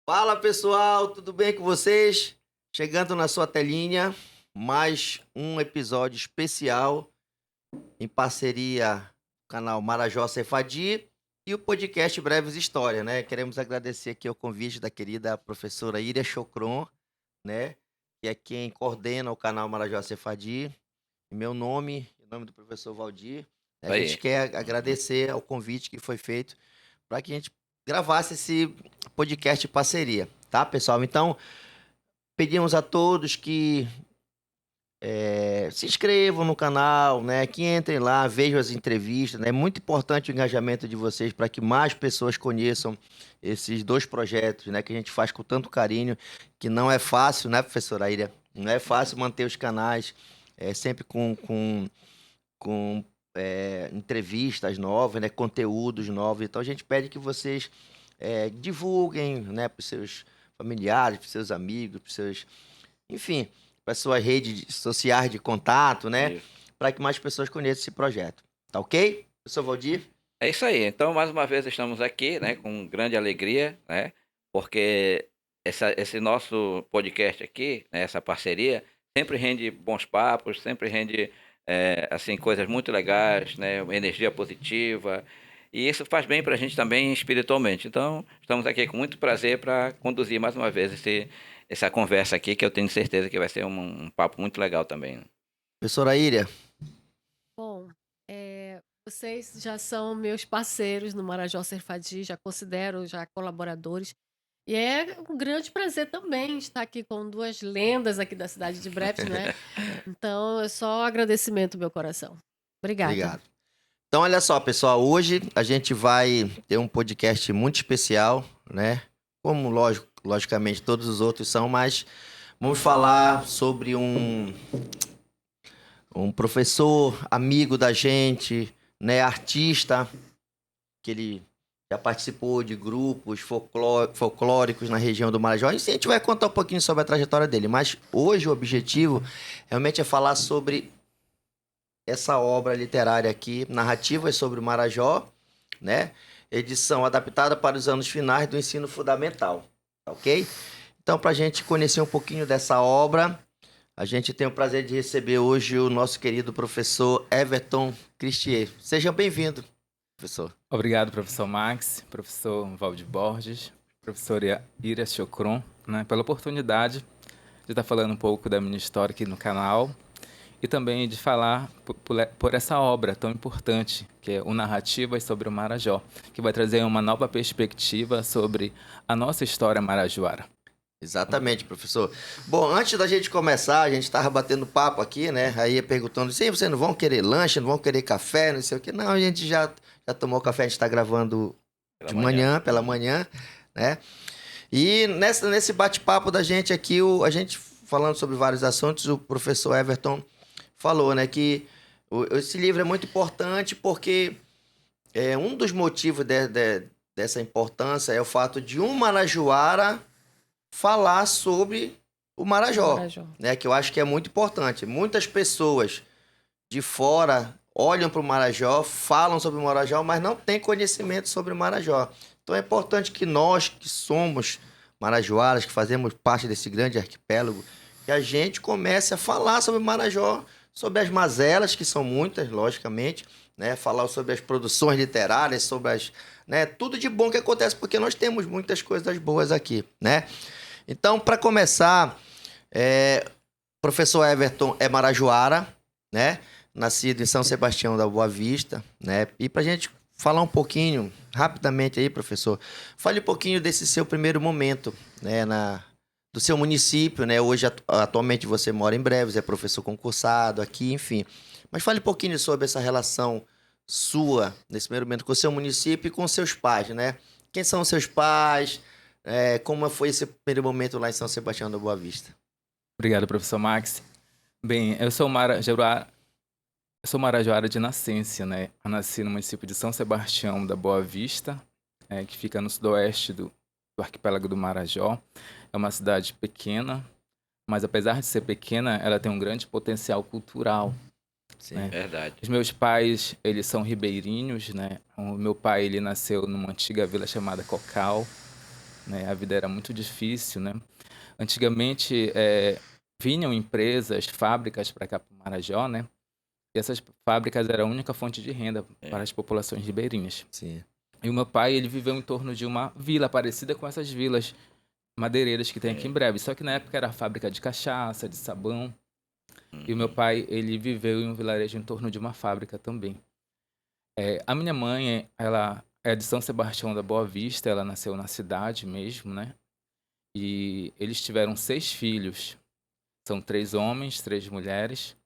Fala pessoal, tudo bem com vocês? Chegando na sua telinha, mais um episódio especial em parceria com o canal Marajó Cefadi e o podcast Breves Histórias, né? Queremos agradecer aqui o convite da querida professora Iria Chocron, né? Que é quem coordena o canal Marajó Cefadi. Em meu nome, em nome do professor Valdir, a gente Aí. quer agradecer ao convite que foi feito para que a gente gravasse esse podcast de parceria, tá, pessoal? Então, pedimos a todos que se inscrevam no canal, né? Que entrem lá, vejam as entrevistas, né? É muito importante o engajamento de vocês para que mais pessoas conheçam esses dois projetos, né? Que a gente faz com tanto carinho, que não é fácil, né, professora Aira? Não é fácil manter os canais sempre com entrevistas novas, né? Conteúdos novos. Então, a gente pede que vocês divulguem, né? Para os seus familiares, para os seus amigos, para os seus enfim, para suas redes sociais de contato, né? Isso. Para que mais pessoas conheçam esse projeto. Tá ok? Professor Valdir? É isso aí. Então, mais uma vez estamos aqui, né, com grande alegria, né, porque esse nosso podcast aqui, né, essa parceria, sempre rende bons papos, sempre rende, assim, coisas muito legais, né, uma energia positiva, e isso faz bem para a gente também espiritualmente. Então, estamos aqui com muito prazer para conduzir mais uma vez essa conversa aqui, que eu tenho certeza que vai ser um papo muito legal também. Professora Íria? Bom, vocês já são meus parceiros no Marajó Serfadi, já considero já colaboradores. E é um grande prazer também estar aqui com duas lendas aqui da cidade de Breves, né? Então, é só agradecimento, meu coração. Obrigada. Obrigado. Então, olha só, pessoal. Hoje a gente vai ter um podcast muito especial, né? Como, logicamente, todos os outros são, mas vamos falar sobre um professor amigo da gente, né? Artista, que ele já participou de grupos folclóricos na região do Marajó. E a gente vai contar um pouquinho sobre a trajetória dele. Mas hoje o objetivo realmente é falar sobre essa obra literária aqui, Narrativas sobre o Marajó, né? Edição adaptada para os anos finais do ensino fundamental, tá ok? Então, para a gente conhecer um pouquinho dessa obra, a gente tem o prazer de receber hoje o nosso querido professor Everton Cristier. Seja bem-vindo, professor. Obrigado, professor Max, professor Valdir Borges, professora Ira Chocron, né, pela oportunidade de estar falando um pouco da minha história aqui no canal e também de falar por essa obra tão importante, que é o Narrativas sobre o Marajó, que vai trazer uma nova perspectiva sobre a nossa história marajoara. Exatamente, professor. Bom, antes da gente começar, a gente estava batendo papo aqui, né? Aí perguntando, sim, vocês não vão querer lanche, não vão querer café, não sei o quê. Não, a gente já tomou café, a gente está gravando de manhã, pela manhã, né? E nesse bate-papo da gente aqui, a gente falando sobre vários assuntos, o professor Everton falou, né, que esse livro é muito importante porque um dos motivos dessa importância é o fato de um marajoara falar sobre o Marajó, né? Que eu acho que é muito importante. Muitas pessoas de fora olham para o Marajó, falam sobre o Marajó, mas não têm conhecimento sobre o Marajó. Então é importante que nós, que somos marajoaras, que fazemos parte desse grande arquipélago, que a gente comece a falar sobre o Marajó, sobre as mazelas, que são muitas, logicamente, né? Falar sobre as produções literárias, sobre as, né? Tudo de bom que acontece, porque nós temos muitas coisas boas aqui, né? Então, para começar, professor Everton é marajoara, né? Nascido em São Sebastião da Boa Vista, né? E para a gente falar um pouquinho, rapidamente aí, professor, fale um pouquinho desse seu primeiro momento, né? Do seu município, né? Hoje, atualmente, você mora em Breves, é professor concursado aqui, enfim. Mas fale um pouquinho sobre essa relação sua, nesse primeiro momento, com o seu município e com seus pais, né? Quem são os seus pais? Como foi esse primeiro momento lá em São Sebastião da Boa Vista? Obrigado, professor Max. Bem, eu sou marajoara de nascença, né? Eu nasci no município de São Sebastião da Boa Vista, que fica no sudoeste do arquipélago do Marajó. É uma cidade pequena, mas apesar de ser pequena, ela tem um grande potencial cultural. Sim, né? Verdade. Os meus pais, eles são ribeirinhos, né? O meu pai, ele nasceu numa antiga vila chamada Cocal. né? A vida era muito difícil, né? Antigamente, vinham empresas, fábricas para cá, para o Marajó, né? E essas fábricas eram a única fonte de renda para as populações ribeirinhas. Sim. E o meu pai, ele viveu em torno de uma vila parecida com essas vilas madeireiras que tem aqui em Breve. Só que na época era fábrica de cachaça, de sabão. E o meu pai, ele viveu em um vilarejo em torno de uma fábrica também. A minha mãe, ela é de São Sebastião da Boa Vista, ela nasceu na cidade mesmo, né? E eles tiveram 6 filhos. São 3 homens, 3 mulheres.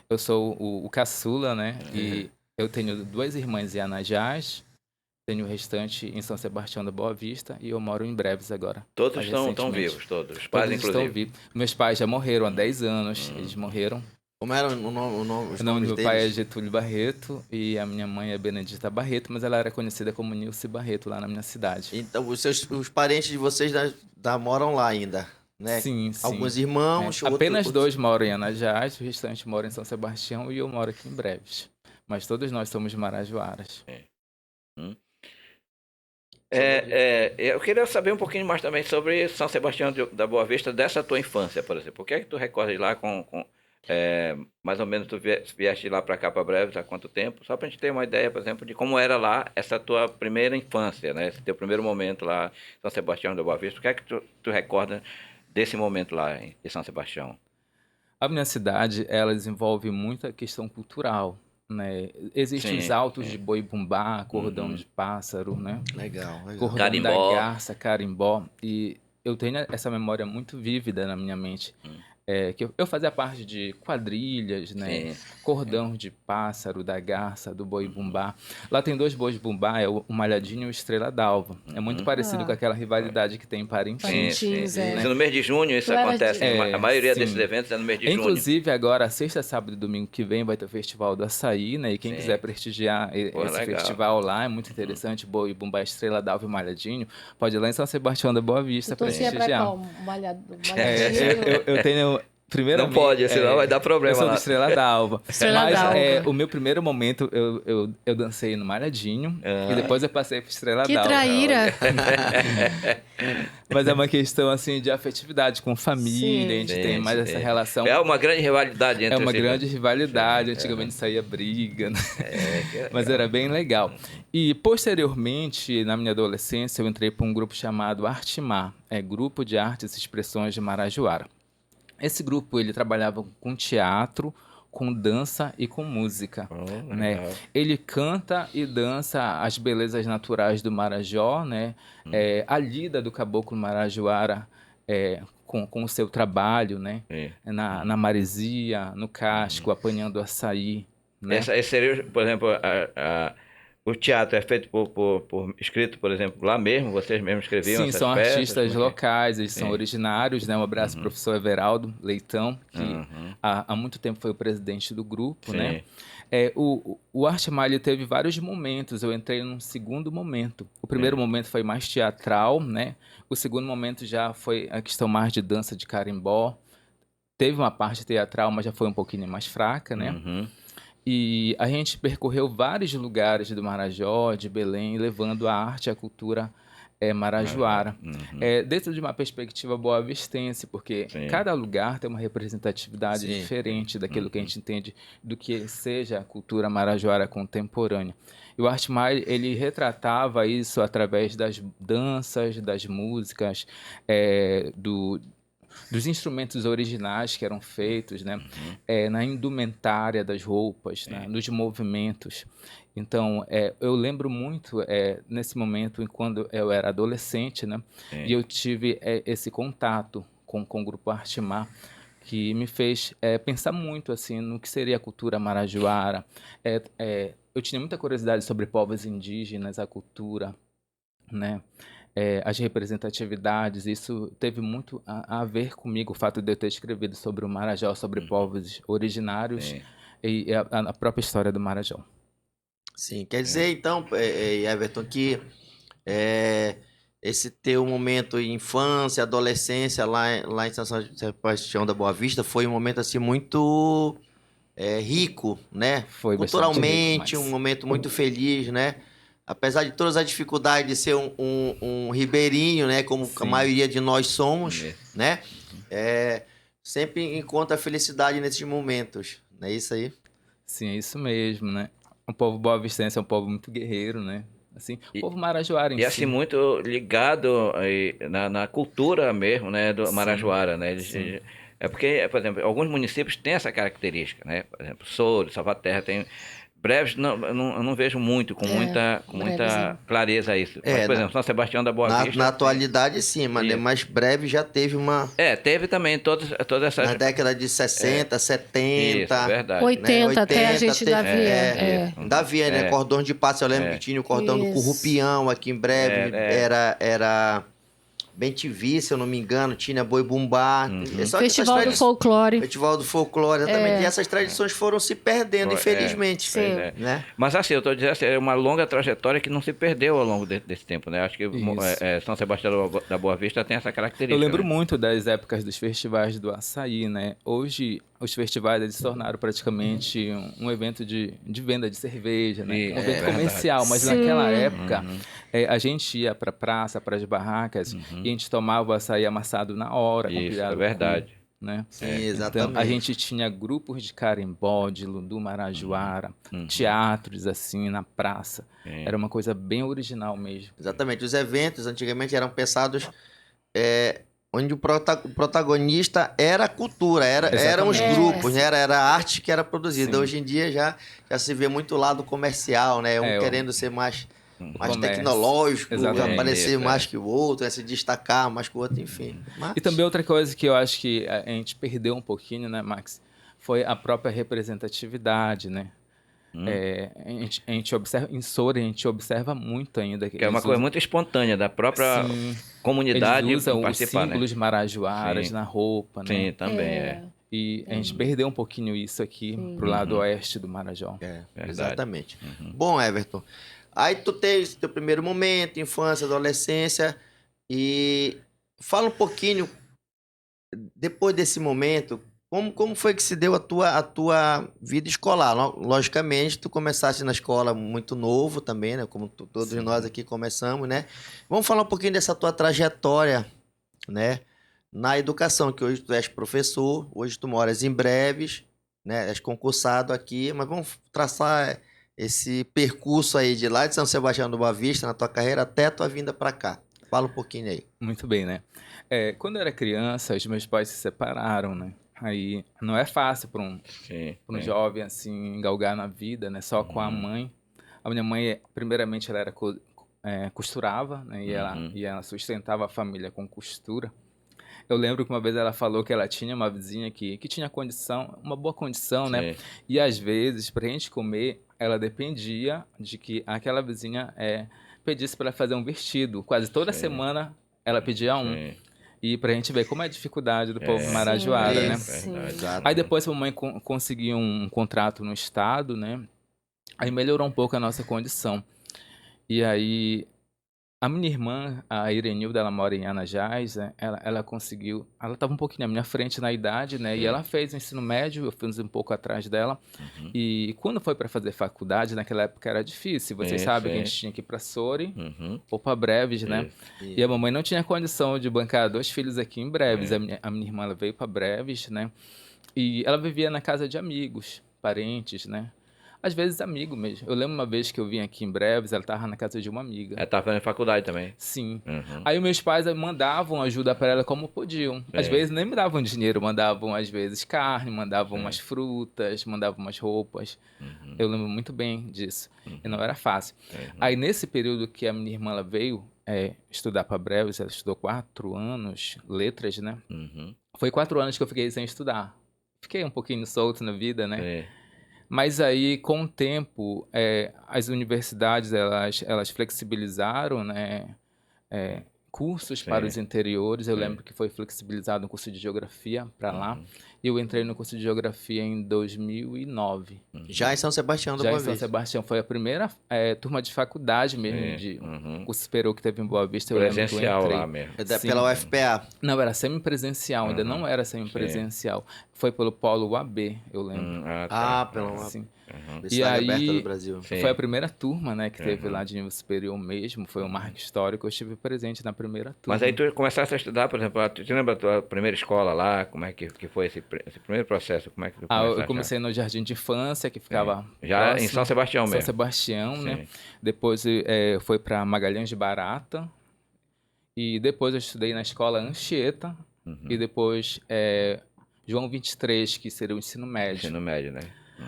Eu sou o caçula, né? E eu tenho 2 irmãs em Anajás, tenho o restante em São Sebastião da Boa Vista e eu moro em Breves agora. Todos estão vivos, todos. Os pais, Todos inclusive. estão vivos. Meus pais já morreram há 10 anos, eles morreram. Como era os O nome nomes do meu deles? pai é Getúlio Barreto e a minha mãe é Benedita Barreto, mas ela era conhecida como Nilce Barreto lá na minha cidade. Então, os parentes de vocês moram lá ainda, né? Sim, sim. Alguns irmãos, Apenas 2 moram em Anajás, o restante mora em São Sebastião e eu moro aqui em Breves. Mas todos nós somos marajoaras. Eu queria saber um pouquinho mais também sobre São Sebastião da Boa Vista, dessa tua infância, por exemplo. O que é que tu recordas de lá mais ou menos tu vieste de lá para cá, para Breves, há quanto tempo? Só para a gente ter uma ideia, por exemplo, de como era lá essa tua primeira infância, né? Esse teu primeiro momento lá em São Sebastião da Boa Vista. O que é que tu recorda desse momento lá em São Sebastião? A minha cidade, ela desenvolve muita questão cultural, né? Existem os autos de boi-bumbá, cordão de pássaro, né? Legal, legal. Cordão Carimbó. da garça, carimbó. E eu tenho essa memória muito vívida na minha mente. Que eu fazia parte de quadrilhas, né? Cordão de pássaro, da garça, do boi-bumbá. Lá tem 2 bois-bumbá, é o Malhadinho e o Estrela d'Alva. É muito parecido com aquela rivalidade que tem em Parintins. Mas no mês de junho isso acontece. A maioria desses eventos é no mês de junho. Inclusive, agora, sexta, sábado e domingo que vem, vai ter o Festival do Açaí, né? E quem quiser prestigiar esse festival lá, é muito interessante. Boi, Bumbá, Estrela d'Alva e Malhadinho, pode ir lá em São Sebastião da Boa Vista para prestigiar. Eu tenho... Primeiramente, não pode, senão vai dar problema. Eu sou lá. do Estrela d'Alva. Estrela d'Alva. O meu primeiro momento, eu dancei no Malhadinho e depois eu passei para Estrela d'Alva. Que traíra! Mas é uma questão, assim, de afetividade com família, a gente tem mais essa relação. É uma grande rivalidade entre É uma grande rivalidade, antigamente saía briga, né? Mas era bem legal. E, posteriormente, na minha adolescência, eu entrei para um grupo chamado Artimar, Grupo de Artes e Expressões de Marajoara. Esse grupo, ele trabalhava com teatro, com dança e com música, né? Ele canta e dança as belezas naturais do Marajó, né? A lida do caboclo marajoara com o seu trabalho, né? Na maresia, no casco, apanhando açaí, né? Esse seria, por exemplo, o teatro é feito escrito, por exemplo, lá mesmo? Vocês mesmos escreviam Sim, essas são peças? artistas locais, eles são originários, né? Um abraço ao professor Everaldo Leitão, que há muito tempo foi o presidente do grupo, né? O Artimar, ele teve vários momentos, eu entrei num segundo momento. O primeiro momento foi mais teatral, né? O segundo momento já foi a questão mais de dança de carimbó. Teve uma parte teatral, mas já foi um pouquinho mais fraca, né? E a gente percorreu vários lugares do Marajó, de Belém, levando a arte e a cultura marajoara. Dentro de uma perspectiva boavistense, porque cada lugar tem uma representatividade diferente daquilo que a gente entende do que seja a cultura marajoara contemporânea. E o Artimar, ele retratava isso através das danças, das músicas, dos instrumentos originais que eram feitos, né? Na indumentária das roupas, né? Nos movimentos. Então, eu lembro muito nesse momento, quando eu era adolescente, né? E eu tive esse contato com o grupo Artimar, que me fez pensar muito assim, no que seria a cultura marajoara. Eu tinha muita curiosidade sobre povos indígenas, a cultura, né? As representatividades, isso teve muito a ver comigo, o fato de eu ter escrevido sobre o Marajó, sobre povos originários e a própria história do Marajó. Sim, quer dizer então, Everton, que esse teu momento de infância, adolescência lá em São Sebastião da Boa Vista foi um momento assim muito rico, né? Foi culturalmente, rico, mas... um momento muito feliz, né? apesar de todas as dificuldades de ser um ribeirinho, né? Como a Sim. maioria de nós somos, Isso. né? Sempre encontra felicidade nesses momentos. Não é isso aí? Sim, é isso mesmo, né? O povo boavistense é um povo muito guerreiro, né? Assim, o E- povo marajoara em E assim, si. muito ligado aí na cultura mesmo, né, do Sim, Marajoara, né? sim. É porque, por exemplo, alguns municípios têm essa característica, né? Por exemplo, Souro, Salvaterra tem. Breves, eu não vejo muito, com com muita brevezinho. clareza isso. Mas, É, por exemplo, São Sebastião da Boa na Vista. atualidade, sim, mas Isso. mais breve já teve uma. Teve também todas essas. Na década de 60, Isso, 70. verdade. 80 até a 80, gente ainda teve- via. Isso. Ainda havia, né? É. Cordões de passe. Eu lembro que tinha o cordão do Isso. Currupião aqui em breve. É. Era Bem-te-vi, se eu não me engano. Tinha Boi Bumbá. Uhum. Só que essas Festival do tradições- Folclore. Festival do Folclore, exatamente. E essas tradições foram se perdendo, infelizmente. Sim. É. Né? Mas assim, eu estou dizendo assim, é uma longa trajetória que não se perdeu ao longo desse tempo, né? Acho que Isso. São Sebastião da Boa Vista tem essa característica. Eu lembro né? muito das épocas dos festivais do açaí, né? Hoje, os festivais eles se tornaram praticamente um evento de venda de cerveja, né? Isso, Um evento verdade. comercial, mas Sim. naquela época, a gente ia para praça, para as barracas, e a gente tomava o açaí amassado na hora, com Isso, pirarucu, é verdade. né? Sim, Então, exatamente. a gente tinha grupos de carimbó, de lundu marajoara, Uhum. teatros assim, na praça. Sim. Era uma coisa bem original mesmo. Exatamente. Os eventos antigamente eram pensados onde o protagonista era a cultura, eram os Exatamente. grupos, né? Era a arte que era produzida. Sim. Hoje em dia já se vê muito lado comercial, né? Um O querendo ser mais comércio. tecnológico, Exatamente. aparecer Isso, mais que o outro, se destacar mais que o outro, enfim. Mas- E também outra coisa que eu acho que a gente perdeu um pouquinho, né, Max? Foi a própria representatividade, né? A gente observa, em Soura, a gente observa muito ainda. Que é uma coisa muito espontânea da própria Sim, comunidade eles usam os participar, símbolos marajoaras Sim. na roupa, né? Sim, né? também é. E a gente perdeu um pouquinho isso aqui pro lado oeste do Marajó. Verdade. Exatamente. Bom, Everton, aí tu teve teu primeiro momento, infância, adolescência, e fala um pouquinho, depois desse momento, como foi que se deu a tua vida escolar? Logicamente, tu começaste na escola muito novo também, né? Como todos nós aqui começamos, né? Vamos falar um pouquinho dessa tua trajetória, né? Na educação, que hoje tu és professor, hoje tu moras em Breves, né? És concursado aqui, mas vamos traçar esse percurso aí de lá de São Sebastião do Boa Vista, na tua carreira, até a tua vinda para cá. Fala um pouquinho aí. Muito bem, né? Quando eu era criança, os meus pais se separaram, né? Aí não é fácil para um Sim, sim. jovem assim galgar na vida, né? Só com a mãe. A minha mãe, primeiramente, ela era costurava, né? E ela sustentava a família com costura. Eu lembro que uma vez ela falou que ela tinha uma vizinha que tinha condição, uma boa condição, né? Sim. E às vezes, pra gente comer, ela dependia de que aquela vizinha pedisse para ela fazer um vestido. Quase toda semana ela pedia um. Sim. E pra gente ver como é a dificuldade do povo marajoara, Sim, né? sim. Exato. Aí depois a mamãe conseguiu um contrato no estado, né? Aí melhorou um pouco a nossa condição. E aí a minha irmã, a Irenilda, ela mora em Anajás, né? Ela conseguiu... Ela estava um pouquinho na minha frente na idade, né? E ela fez o ensino médio, eu fiz um pouco atrás dela. E quando foi para fazer faculdade, naquela época era difícil. Vocês Sim, sabem que a sim. gente tinha que ir para Soure Uhum. ou para Breves, né? Isso. E a mamãe não tinha condição de bancar 2 filhos aqui em Breves. A minha irmã ela veio para Breves, né? E ela vivia na casa de amigos, parentes, né? Às vezes amigo mesmo. Eu lembro uma vez que eu vim aqui em Breves, ela estava na casa de uma amiga. Ela estava fazendo faculdade também. Sim. Uhum. Aí meus pais mandavam ajuda para ela como podiam. Às É. vezes nem me davam dinheiro, mandavam às vezes carne, mandavam umas frutas, mandavam umas roupas. Eu lembro muito bem disso. E não era fácil. Aí nesse período que a minha irmã ela veio estudar para Breves, ela estudou 4 anos, letras, né? Uhum. Foi 4 anos que eu fiquei sem estudar. Fiquei um pouquinho solto na vida, né? É. Mas aí, com o tempo, as universidades, elas flexibilizaram, né, cursos para os interiores. Eu lembro que foi flexibilizado um curso de geografia para lá. E eu entrei no curso de geografia em 2009. Já em São Sebastião do Já Boa em São Vista. Sebastião. Foi a primeira turma de faculdade mesmo, de curso superior que teve em Boa Vista. Eu lembro que eu Presencial entrei. lá mesmo. É Sim. pela UFPA. Não, era semipresencial, ainda não era semipresencial. Foi pelo Polo UAB, eu lembro. Ah, pelo Sim. Universidade E aberta do aí, Brasil. Sim. foi a primeira turma, né, que teve Uhum. lá de nível superior mesmo, foi um marco histórico, eu estive presente na primeira turma. Mas aí tu começaste a estudar, por exemplo, tu te lembra da tua primeira escola lá? Como é que foi esse primeiro processo? Como é que tu começaste? Eu comecei no Jardim de Infância, que ficava Já em próximo, São Sebastião São mesmo? Sebastião, né? Sim. Depois foi para Magalhães de Barata, e depois eu estudei na escola Anchieta, e depois João 23, que seria o ensino médio. Ensino médio, né?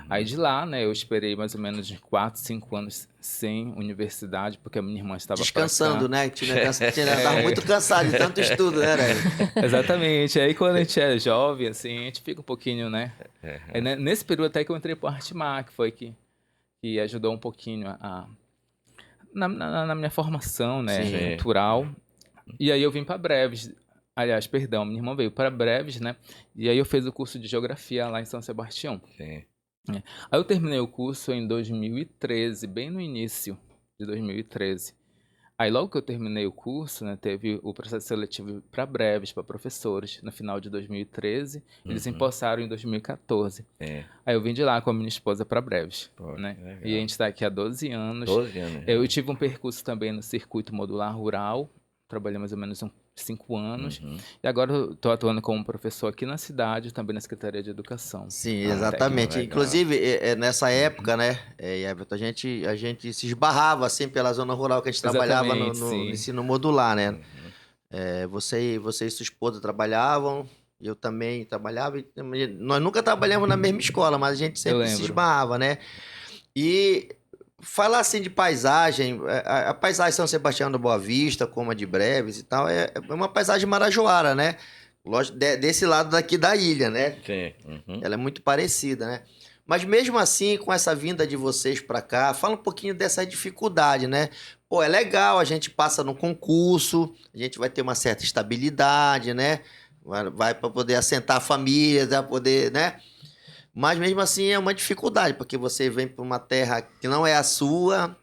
Aí de lá, né, eu esperei mais ou menos uns 4, 5 anos sem universidade, porque a minha irmã estava Descansando, pra cá. né? Tava muito cansado de tanto estudo, né, Rélio? Exatamente. Aí quando a gente é jovem, assim, a gente fica um pouquinho, né? Aí, nesse período até que eu entrei pro Artmar, que foi que ajudou um pouquinho na minha formação, né, Sim. cultural. E aí eu vim para Breves. Aliás, perdão, minha irmã veio para Breves, né? E aí eu fiz o curso de Geografia lá em São Sebastião. Sim. Aí eu terminei o curso em 2013, bem no início de 2013. Aí logo que eu terminei o curso, né, teve o processo seletivo para breves, para professores, no final de 2013. Eles empossaram em 2014. Sim. Aí eu vim de lá com a minha esposa para breves, Pô, né? que legal. E a gente está aqui há 12 anos. 12 anos. Eu tive um percurso também no circuito modular rural, trabalhei mais ou menos uns 5 anos. E agora eu estou atuando como professor aqui na cidade, também na Secretaria de Educação. Sim, na exatamente. legal. Inclusive, nessa época, né, Everton, a gente se esbarrava, assim, pela zona rural que a gente trabalhava Exatamente, no sim. ensino modular, né? Você e sua esposa trabalhavam, eu também trabalhava. Nós nunca trabalhamos na mesma escola, mas a gente Eu sempre se lembro. esbarrava, né? E falar assim de paisagem, a paisagem São Sebastião da Boa Vista, como a de Breves e tal, é uma paisagem marajoara, né? Lógico, desse lado daqui da ilha, né? Sim. Ela é muito parecida, né? Mas mesmo assim, com essa vinda de vocês para cá, fala um pouquinho dessa dificuldade, né? Pô, é legal, a gente passa no concurso, a gente vai ter uma certa estabilidade, né? Vai para poder assentar a família, vai poder, né? Mas mesmo assim é uma dificuldade, porque você vem para uma terra que não é a sua,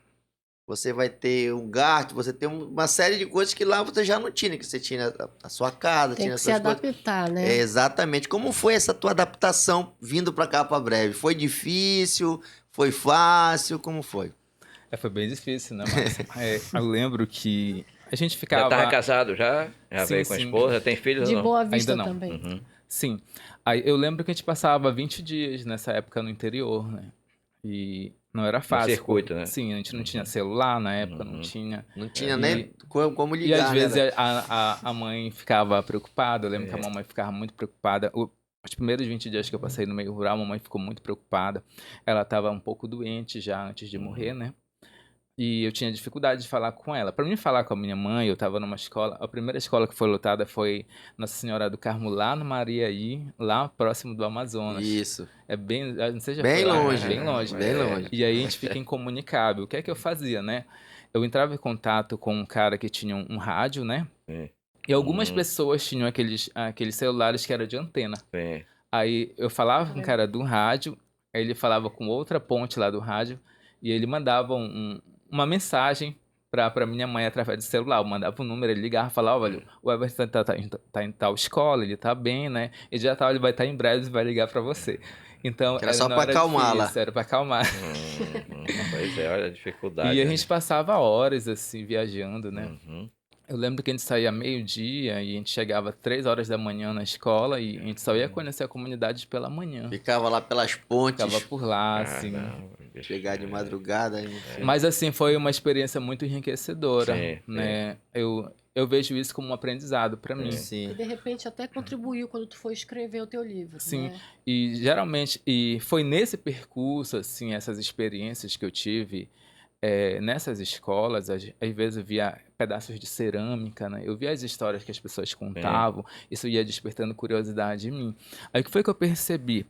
você vai ter um gasto, você tem uma série de coisas que lá você já não tinha, que você tinha a sua casa, Tem tinha que se essas coisas. adaptar, né? Exatamente. Como foi essa tua adaptação vindo para cá para Breve? Foi difícil? Foi fácil? Como foi? Foi bem difícil, né, Max? Eu lembro que a gente Já ficava... estava casado já? Já Sim, veio com a sim. esposa? Tem filhos De ou não? Boa Ainda Vista não. também. Sim. Aí eu lembro que a gente passava 20 dias nessa época no interior, né? E não era fácil. circuito, né? Sim, a gente não tinha celular na época, não tinha. Não tinha nem como E às ligar, vezes né? a mãe ficava preocupada, eu lembro que a mamãe ficava muito preocupada. Os primeiros 20 dias que eu passei no meio rural, a mamãe ficou muito preocupada. Ela estava um pouco doente já antes de morrer, né? E eu tinha dificuldade de falar com ela. Para mim falar com a minha mãe, eu estava numa escola. A primeira escola que foi lotada foi Nossa Senhora do Carmo, lá no Mariaí, lá próximo do Amazonas. Isso. É bem. Não sei se já Bem foi lá, longe. bem longe. Bem longe. E aí a gente fica incomunicável. O que é que eu fazia, né? Eu entrava em contato com um cara que tinha um rádio, né? Sim. E algumas pessoas tinham aqueles celulares que era de antena. Sim. Aí eu falava com o cara do rádio, aí ele falava com outra ponte lá do rádio, e ele mandava uma mensagem pra minha mãe através do celular. Eu mandava o número, ele ligava e falava: olha, o Everton tá em tal escola, ele tá bem, né? Ele já tá, ele vai estar em breve e vai ligar pra você. Então, Era só não pra era acalmá-la. difícil, era pra acalmar. Pois é, olha a dificuldade. E a né? gente passava horas, assim, viajando, né? Uhum. Eu lembro que a gente saía meio-dia e a gente chegava 3 horas da manhã na escola e a gente só ia conhecer a comunidade pela manhã. Ficava lá pelas pontes, Ficava por lá, assim. Caramba, bicho. chegar de madrugada. Enfim. Mas assim, foi uma experiência muito enriquecedora, Sim, né? Eu vejo isso como um aprendizado para mim. E Sim. de repente até contribuiu quando tu foi escrever o teu livro, Sim, né? e geralmente, e foi nesse percurso, assim, essas experiências que eu tive nessas escolas, às vezes eu via pedaços de cerâmica, né? Eu via as histórias que as pessoas contavam, isso ia despertando curiosidade em mim. Aí o que foi que eu percebi?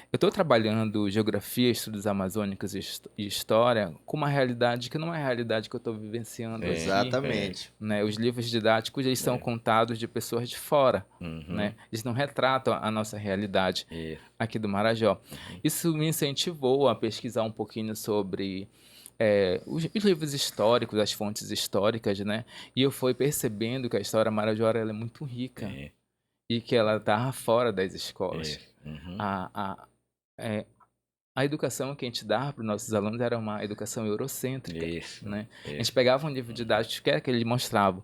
Eu estou trabalhando geografia, estudos amazônicos e história com uma realidade que não é a realidade que eu estou vivenciando aqui, Exatamente. né? Os livros didáticos, eles são contados de pessoas de fora, né? Eles não retratam a nossa realidade aqui do Marajó. Isso me incentivou a pesquisar um pouquinho sobre os livros históricos, as fontes históricas, né? E eu fui percebendo que a história marajoara ela é muito rica e que ela estava fora das escolas. A, é, a educação que a gente dava para os nossos alunos era uma educação eurocêntrica, Isso. né? A Isso. gente pegava um livro didático que ele mostrava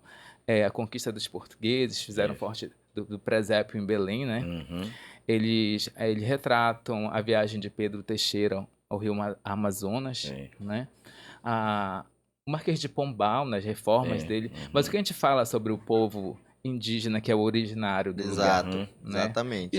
a conquista dos portugueses, fizeram forte do presépio em Belém, né? Uhum. Eles retratam a viagem de Pedro Teixeira ao rio Amazonas, Sim. né? O Marquês de Pombal, nas reformas Sim. dele. Mas o que a gente fala sobre o povo indígena, que é o originário do lugar, Exato, né? exatamente.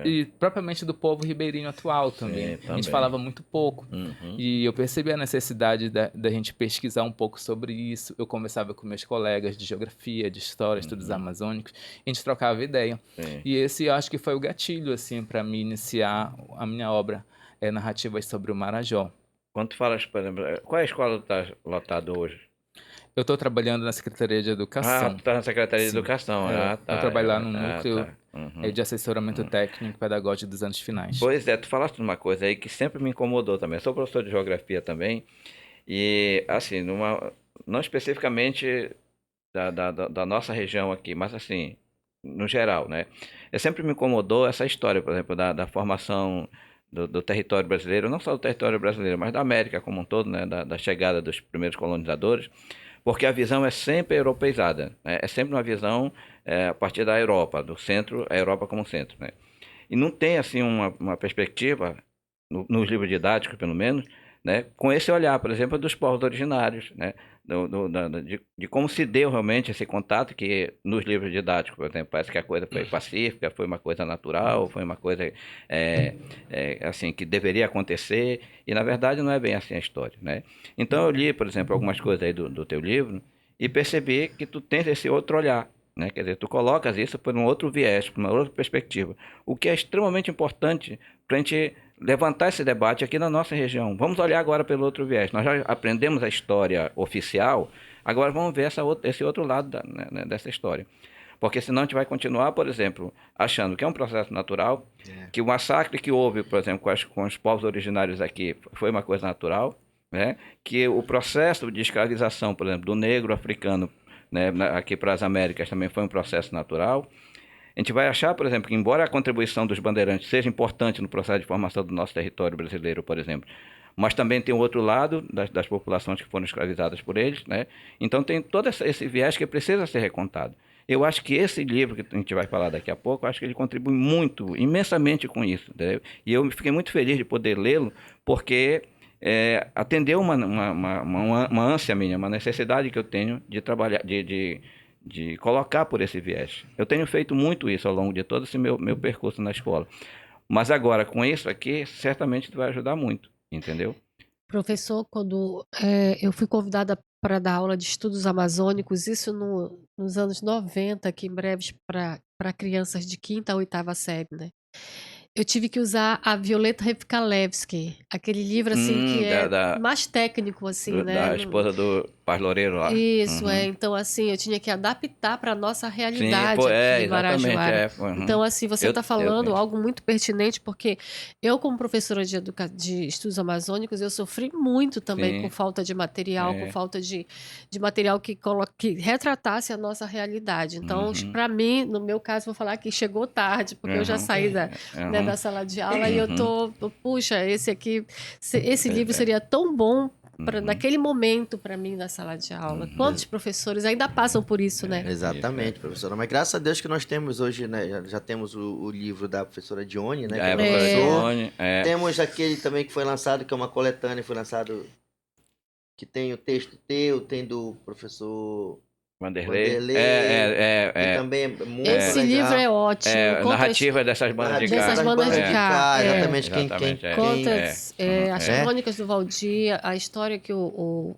E propriamente do povo ribeirinho atual também. Sim, A gente também. falava muito pouco. Uhum. E eu percebi a necessidade da gente pesquisar um pouco sobre isso. Eu conversava com meus colegas de geografia, de história, estudos amazônicos, e a gente trocava ideia. Sim. E esse eu acho que foi o gatilho, assim, para mim iniciar a minha obra, Narrativas sobre o Marajó. Quando tu falas, por exemplo, qual é a escola que está lotada hoje? Eu estou trabalhando na Secretaria de Educação. Tu tá na Secretaria de Sim. Educação. Eu trabalho lá no núcleo Tá. Uhum. de assessoramento técnico e pedagógico dos anos finais. Pois é, tu falaste de uma coisa aí que sempre me incomodou também. Eu sou professor de geografia também, e assim, não especificamente da nossa região aqui, mas assim, no geral, né? Sempre me incomodou essa história, por exemplo, da formação do território brasileiro, não só do território brasileiro, mas da América como um todo, né? Da chegada dos primeiros colonizadores, porque a visão é sempre europeizada, né? É sempre uma visão a partir da Europa, do centro, a Europa como centro, né? E não tem, assim, uma perspectiva, nos livros didáticos, pelo menos, né, com esse olhar, por exemplo, dos povos originários, né, de como se deu realmente esse contato, que nos livros didáticos, por exemplo, parece que a coisa foi pacífica, foi uma coisa natural, foi uma coisa assim, que deveria acontecer, e na verdade não é bem assim a história, né? Então eu li, por exemplo, algumas coisas aí do teu livro e percebi que tu tens esse outro olhar, né? Quer dizer, tu colocas isso por um outro viés, por uma outra perspectiva, o que é extremamente importante para a gente levantar esse debate aqui na nossa região. Vamos olhar agora pelo outro viés. Nós já aprendemos a história oficial, agora vamos ver esse outro lado né, dessa história. Porque senão a gente vai continuar, por exemplo, achando que é um processo natural, que o massacre que houve, por exemplo, com os povos originários aqui foi uma coisa natural, né? Que o processo de escravização, por exemplo, do negro africano, né, aqui para as Américas também foi um processo natural. A gente vai achar, por exemplo, que embora a contribuição dos bandeirantes seja importante no processo de formação do nosso território brasileiro, por exemplo, mas também tem o outro lado das populações que foram escravizadas por eles, né? Então tem todo esse viés que precisa ser recontado. Eu acho que esse livro que a gente vai falar daqui a pouco, eu acho que ele contribui muito, imensamente com isso, entendeu? E eu fiquei muito feliz de poder lê-lo, porque atendeu uma ânsia minha, uma necessidade que eu tenho de trabalhar, de colocar por esse viés. Eu tenho feito muito isso ao longo de todo esse meu percurso na escola. Mas agora, com isso aqui, certamente vai ajudar muito, entendeu? Professor, quando eu fui convidada para dar aula de estudos amazônicos, isso nos anos 90, aqui em Breves, para crianças de quinta a oitava série, né? Eu tive que usar a Violeta Revkalevsky, aquele livro assim que é mais técnico, assim, né? Da esposa do Paz Loureiro lá. Isso, então assim, eu tinha que adaptar para a nossa realidade Sim, aqui de exatamente. Marajoara. Então, assim, você está falando algo muito pertinente, porque eu, como professora de estudos amazônicos, eu sofri muito também com falta de material, com falta de material que retratasse a nossa realidade. Então, para mim, no meu caso, vou falar que chegou tarde, porque eu já saí da sala de aula e eu puxa, esse livro seria tão bom naquele momento para mim na sala de aula. Quantos professores ainda passam por isso, né? Exatamente, professora. Mas graças a Deus que nós temos hoje, né? Já temos o livro da professora Dione, né? Temos aquele também que foi lançado, que é uma coletânea, foi lançado, que tem o texto teu, tem do professor Vanderlei. Que também é muito Esse legal. livro é ótimo. Narrativa dessas bandas de cá. Dessas bandas de cá. Exatamente. Conta as crônicas do Valdir, a história que o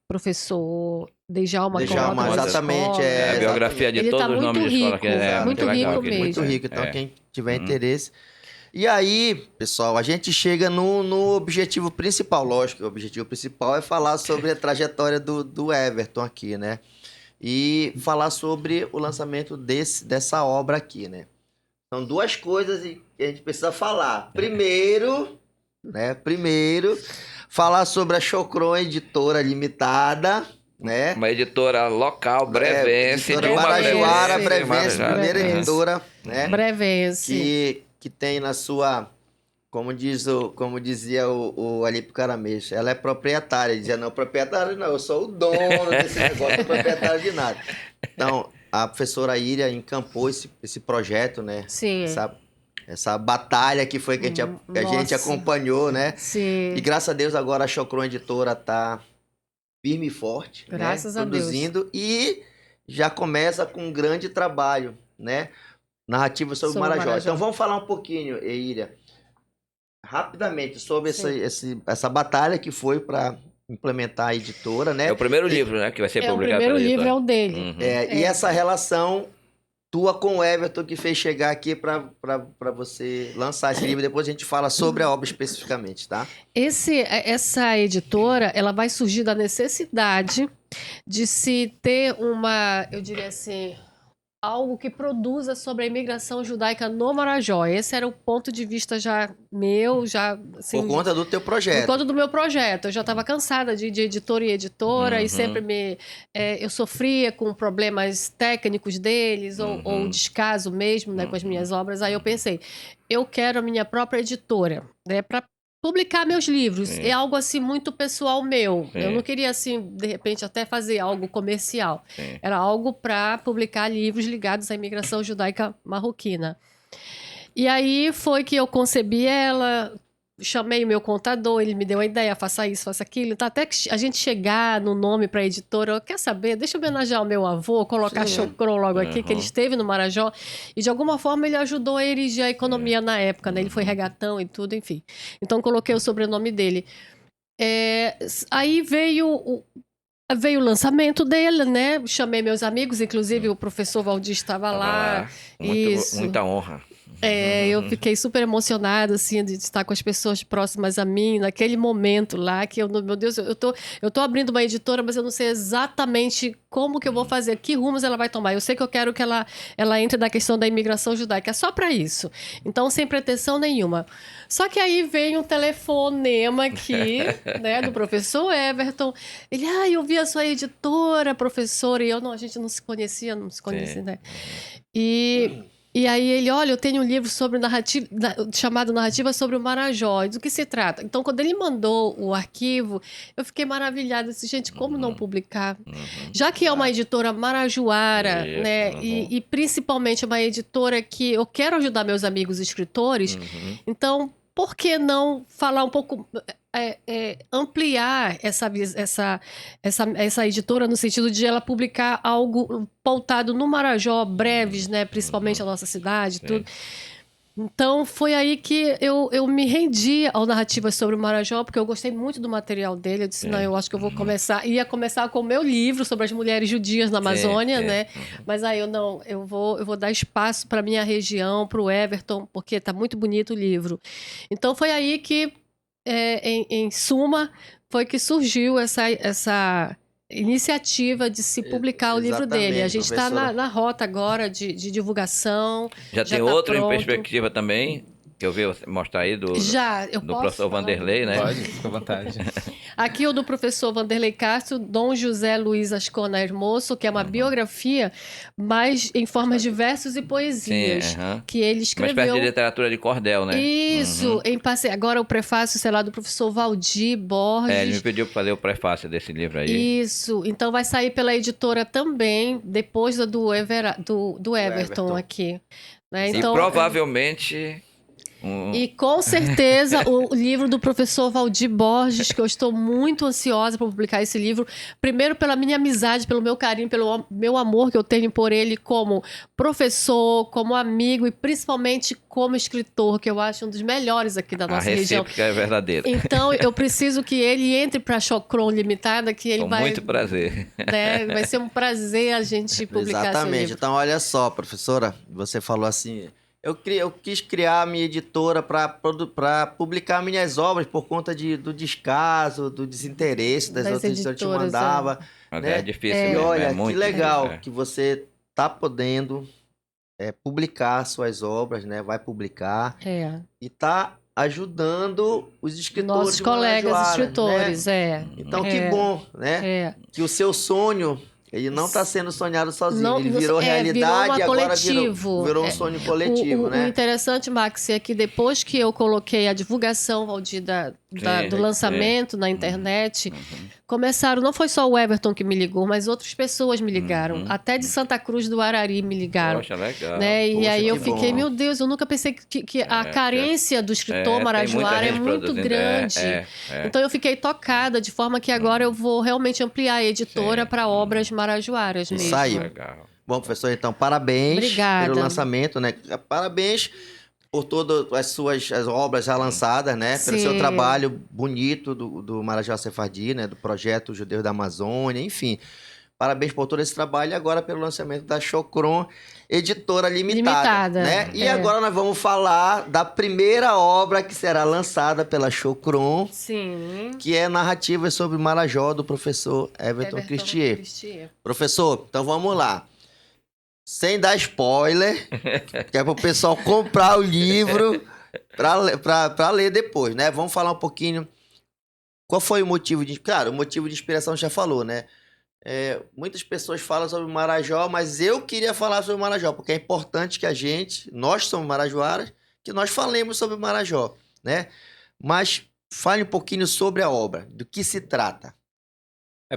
professor Djalma coloca na exatamente. A biografia de todos os nomes de escola. Muito rico mesmo. Muito rico. Então, quem tiver interesse... E aí, pessoal, a gente chega no objetivo principal. Lógico que o objetivo principal é falar sobre a trajetória do Everton aqui, né? E falar sobre o lançamento dessa obra aqui, né? São duas coisas que a gente precisa falar. Primeiro, falar sobre a Chocron Editora Limitada, né? Uma editora local, brevense. Editora Marajoara, brevense, primeira editora, né? Brevense. Que tem na sua como dizia o Alípio Caramês, ela é proprietária. Ele dizia, não, proprietária não, eu sou o dono desse negócio, não sou proprietário de nada. Então, a professora Íria encampou esse projeto, né? Sim. Essa batalha que foi que a gente acompanhou, né? Sim. E graças a Deus agora a Chocron Editora tá firme e forte, Graças né? a Deus. Produzindo e já começa com um grande trabalho, né? Narrativa sobre o Marajó. Então vamos falar um pouquinho, Íria, rapidamente sobre essa batalha que foi para implementar a editora, né? É o primeiro livro, né, que vai ser publicado. O primeiro livro é o dele. Uhum. E essa relação tua com o Everton que fez chegar aqui para você lançar esse livro. Depois a gente fala sobre a obra especificamente, tá? Essa editora, ela vai surgir da necessidade de se ter eu diria assim, algo que produza sobre a imigração judaica no Marajó. Esse era o ponto de vista meu. Assim, por conta do teu projeto. Por conta do meu projeto. Eu já estava cansada de editora em editora e sempre eu sofria com problemas técnicos deles ou descaso mesmo, né, com as minhas obras. Aí eu pensei, eu quero a minha própria editora, né, para publicar meus livros. Sim. É algo assim muito pessoal meu. Sim. Eu não queria assim, de repente, até fazer algo comercial. Sim. Era algo para publicar livros ligados à imigração judaica marroquina. E aí foi que eu concebi ela, chamei o meu contador, ele me deu a ideia, faça isso, faça aquilo. Então, até que a gente chegar no nome para a editora, quer saber? Deixa eu homenagear o meu avô, colocar Chocron logo aqui, que ele esteve no Marajó. E de alguma forma ele ajudou a erigir a economia na época, né? Ele foi regatão e tudo, enfim. Então coloquei o sobrenome dele. Aí veio o lançamento dele, né? Chamei meus amigos, inclusive o professor Valdir estava lá. Muita honra. Eu fiquei super emocionada, assim, de estar com as pessoas próximas a mim, naquele momento lá, que meu Deus, eu tô abrindo uma editora, mas eu não sei exatamente como que eu vou fazer, que rumos ela vai tomar. Eu sei que eu quero que ela entre na questão da imigração judaica, é só para isso. Então, sem pretensão nenhuma. Só que aí vem um telefonema aqui, né, do professor Everton. Ele, eu vi a sua editora, professora, e a gente não se conhecia, né? E aí ele, olha, eu tenho um livro sobre chamado Narrativa sobre o Marajó. Do que se trata? Então, quando ele mandou o arquivo, eu fiquei maravilhada. Disse, gente, como não publicar? Já que é uma editora marajoara, né? E principalmente uma editora que eu quero ajudar meus amigos escritores, então, por que não falar um pouco... ampliar essa editora no sentido de ela publicar algo pautado no Marajó, breves, né, principalmente a nossa cidade, tudo. Então foi aí que eu me rendi ao Narrativas sobre o Marajó, porque eu gostei muito do material dele. Eu disse, não, eu acho que eu vou ia começar com o meu livro sobre as mulheres judias na Amazônia, né? Mas aí eu vou dar espaço para minha região, para o Everton, porque tá muito bonito o livro. Então foi aí que em suma, foi que surgiu essa iniciativa de se publicar o livro dele. A gente está na rota agora de divulgação. Já tem outro em perspectiva também, que eu vi você mostrar aí do professor Vanderlei, né? Pode, fica à vontade. Aqui o do professor Vanderlei Castro, Dom José Luiz Ascona Hermoso, que é uma biografia, mas em formas de versos e poesias, que ele escreveu. Uma espécie de literatura de cordel, né? Isso, em parceria. Agora o prefácio, sei lá, do professor Valdir Borges. Ele me pediu para fazer o prefácio desse livro aí. Isso, então vai sair pela editora também, depois do Everton aqui. Né? Então, e provavelmente... E com certeza o livro do professor Valdir Borges, que eu estou muito ansiosa para publicar esse livro, primeiro pela minha amizade, pelo meu carinho, pelo meu amor que eu tenho por ele como professor, como amigo e principalmente como escritor, que eu acho um dos melhores aqui da nossa região. A recíproca é verdadeira. Então eu preciso que ele entre para a Chocron Limitada, que ele com muito prazer. Né, vai ser um prazer a gente publicar esse livro. Então olha só, professora, você falou assim... Eu quis criar a minha editora para publicar minhas obras por conta do descaso, do desinteresse das outras editoras que te mandava. Mas né? é difícil. E olha, que legal que você tá podendo publicar suas obras, né? Vai publicar. E tá ajudando os escritores. Nossos colegas escritores, né? Então, que bom, né? Que o seu sonho... Ele não está sendo sonhado sozinho, Não, ele virou realidade e agora virou um sonho coletivo, né? O interessante, Max, é que depois que eu coloquei a divulgação, Valdir, do lançamento na internet, começaram, não foi só o Everton que me ligou, mas outras pessoas me ligaram. Até de Santa Cruz do Arari me ligaram. Poxa, legal. Né? E Poxa, aí eu que fiquei, bom. meu Deus, eu nunca pensei que a carência do escritor tem marajoara é muita gente muito produzindo, grande. Então eu fiquei tocada, de forma que agora eu vou realmente ampliar a editora para obras marajoaras mesmo. Isso aí. Legal. Bom, professor, então, parabéns Obrigada. pelo lançamento, né? Parabéns por todas as obras já lançadas, né? Pelo seu Sim. trabalho bonito do Marajó Sefardí, né? Do projeto Judeus da Amazônia, enfim. Parabéns por todo esse trabalho e agora pelo lançamento da Chocron Editora Limitada, né? E agora nós vamos falar da primeira obra que será lançada pela Chocron, Sim. que é Narrativas sobre Marajó, do professor Everton Cristier. Professor, então vamos lá. Sem dar spoiler, que é para o pessoal comprar o livro para ler depois, né? Vamos falar um pouquinho. Qual foi o motivo de... Claro, o motivo de inspiração já falou, né? Muitas pessoas falam sobre o Marajó, mas eu queria falar sobre o Marajó, porque é importante que nós somos marajoaras, que nós falemos sobre o Marajó, né? Mas fale um pouquinho sobre a obra, do que se trata.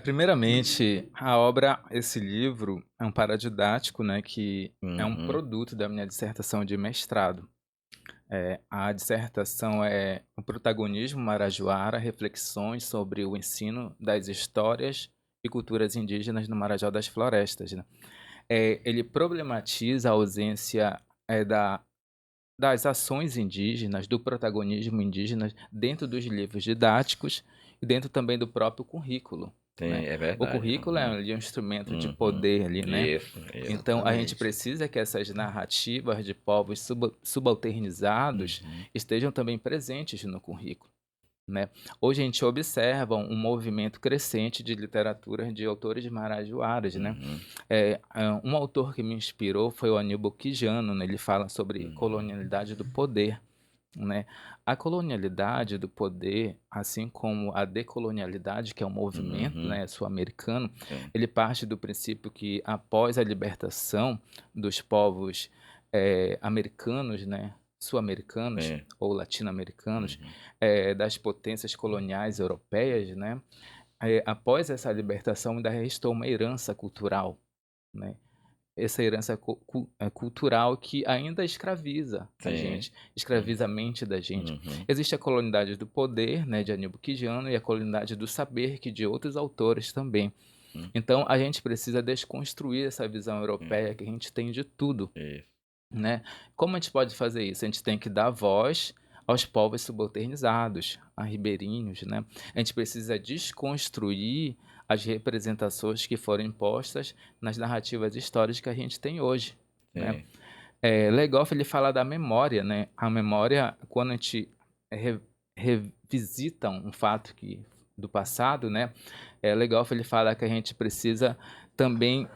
Primeiramente, a obra, esse livro, é um paradidático, né, que é um produto da minha dissertação de mestrado. A dissertação é o protagonismo marajoara, reflexões sobre o ensino das histórias e culturas indígenas no Marajó das Florestas, né? Ele problematiza a ausência das ações indígenas, do protagonismo indígena dentro dos livros didáticos e dentro também do próprio currículo. Sim, né? é verdade. O currículo é um instrumento de poder ali, né? Isso. Então, a gente precisa que essas narrativas de povos subalternizados estejam também presentes no currículo, né? Hoje a gente observa um movimento crescente de literatura de autores marajoaras, né? Um autor que me inspirou foi o Aníbal Quijano, né? Ele fala sobre colonialidade do poder, né? A colonialidade do poder, assim como a decolonialidade, que é um movimento, né, sul-americano, ele parte do princípio que após a libertação dos povos americanos, né, sul-americanos ou latino-americanos, das potências coloniais europeias, né, após essa libertação ainda restou uma herança cultural, né? Essa herança cultural que ainda escraviza a gente, escraviza a mente da gente. Existe a colonialidade do poder, né, de Aníbal Quijano, e a colonialidade do saber, que de outros autores também. Então, a gente precisa desconstruir essa visão europeia que a gente tem de tudo, né? Como a gente pode fazer isso? A gente tem que dar voz aos povos subalternizados, a ribeirinhos, né? A gente precisa desconstruir as representações que foram impostas nas narrativas históricas que a gente tem hoje, né? Legoff, ele fala da memória, né? A memória, quando a gente revisita um fato do passado, né? Legoff, ele fala que a gente precisa também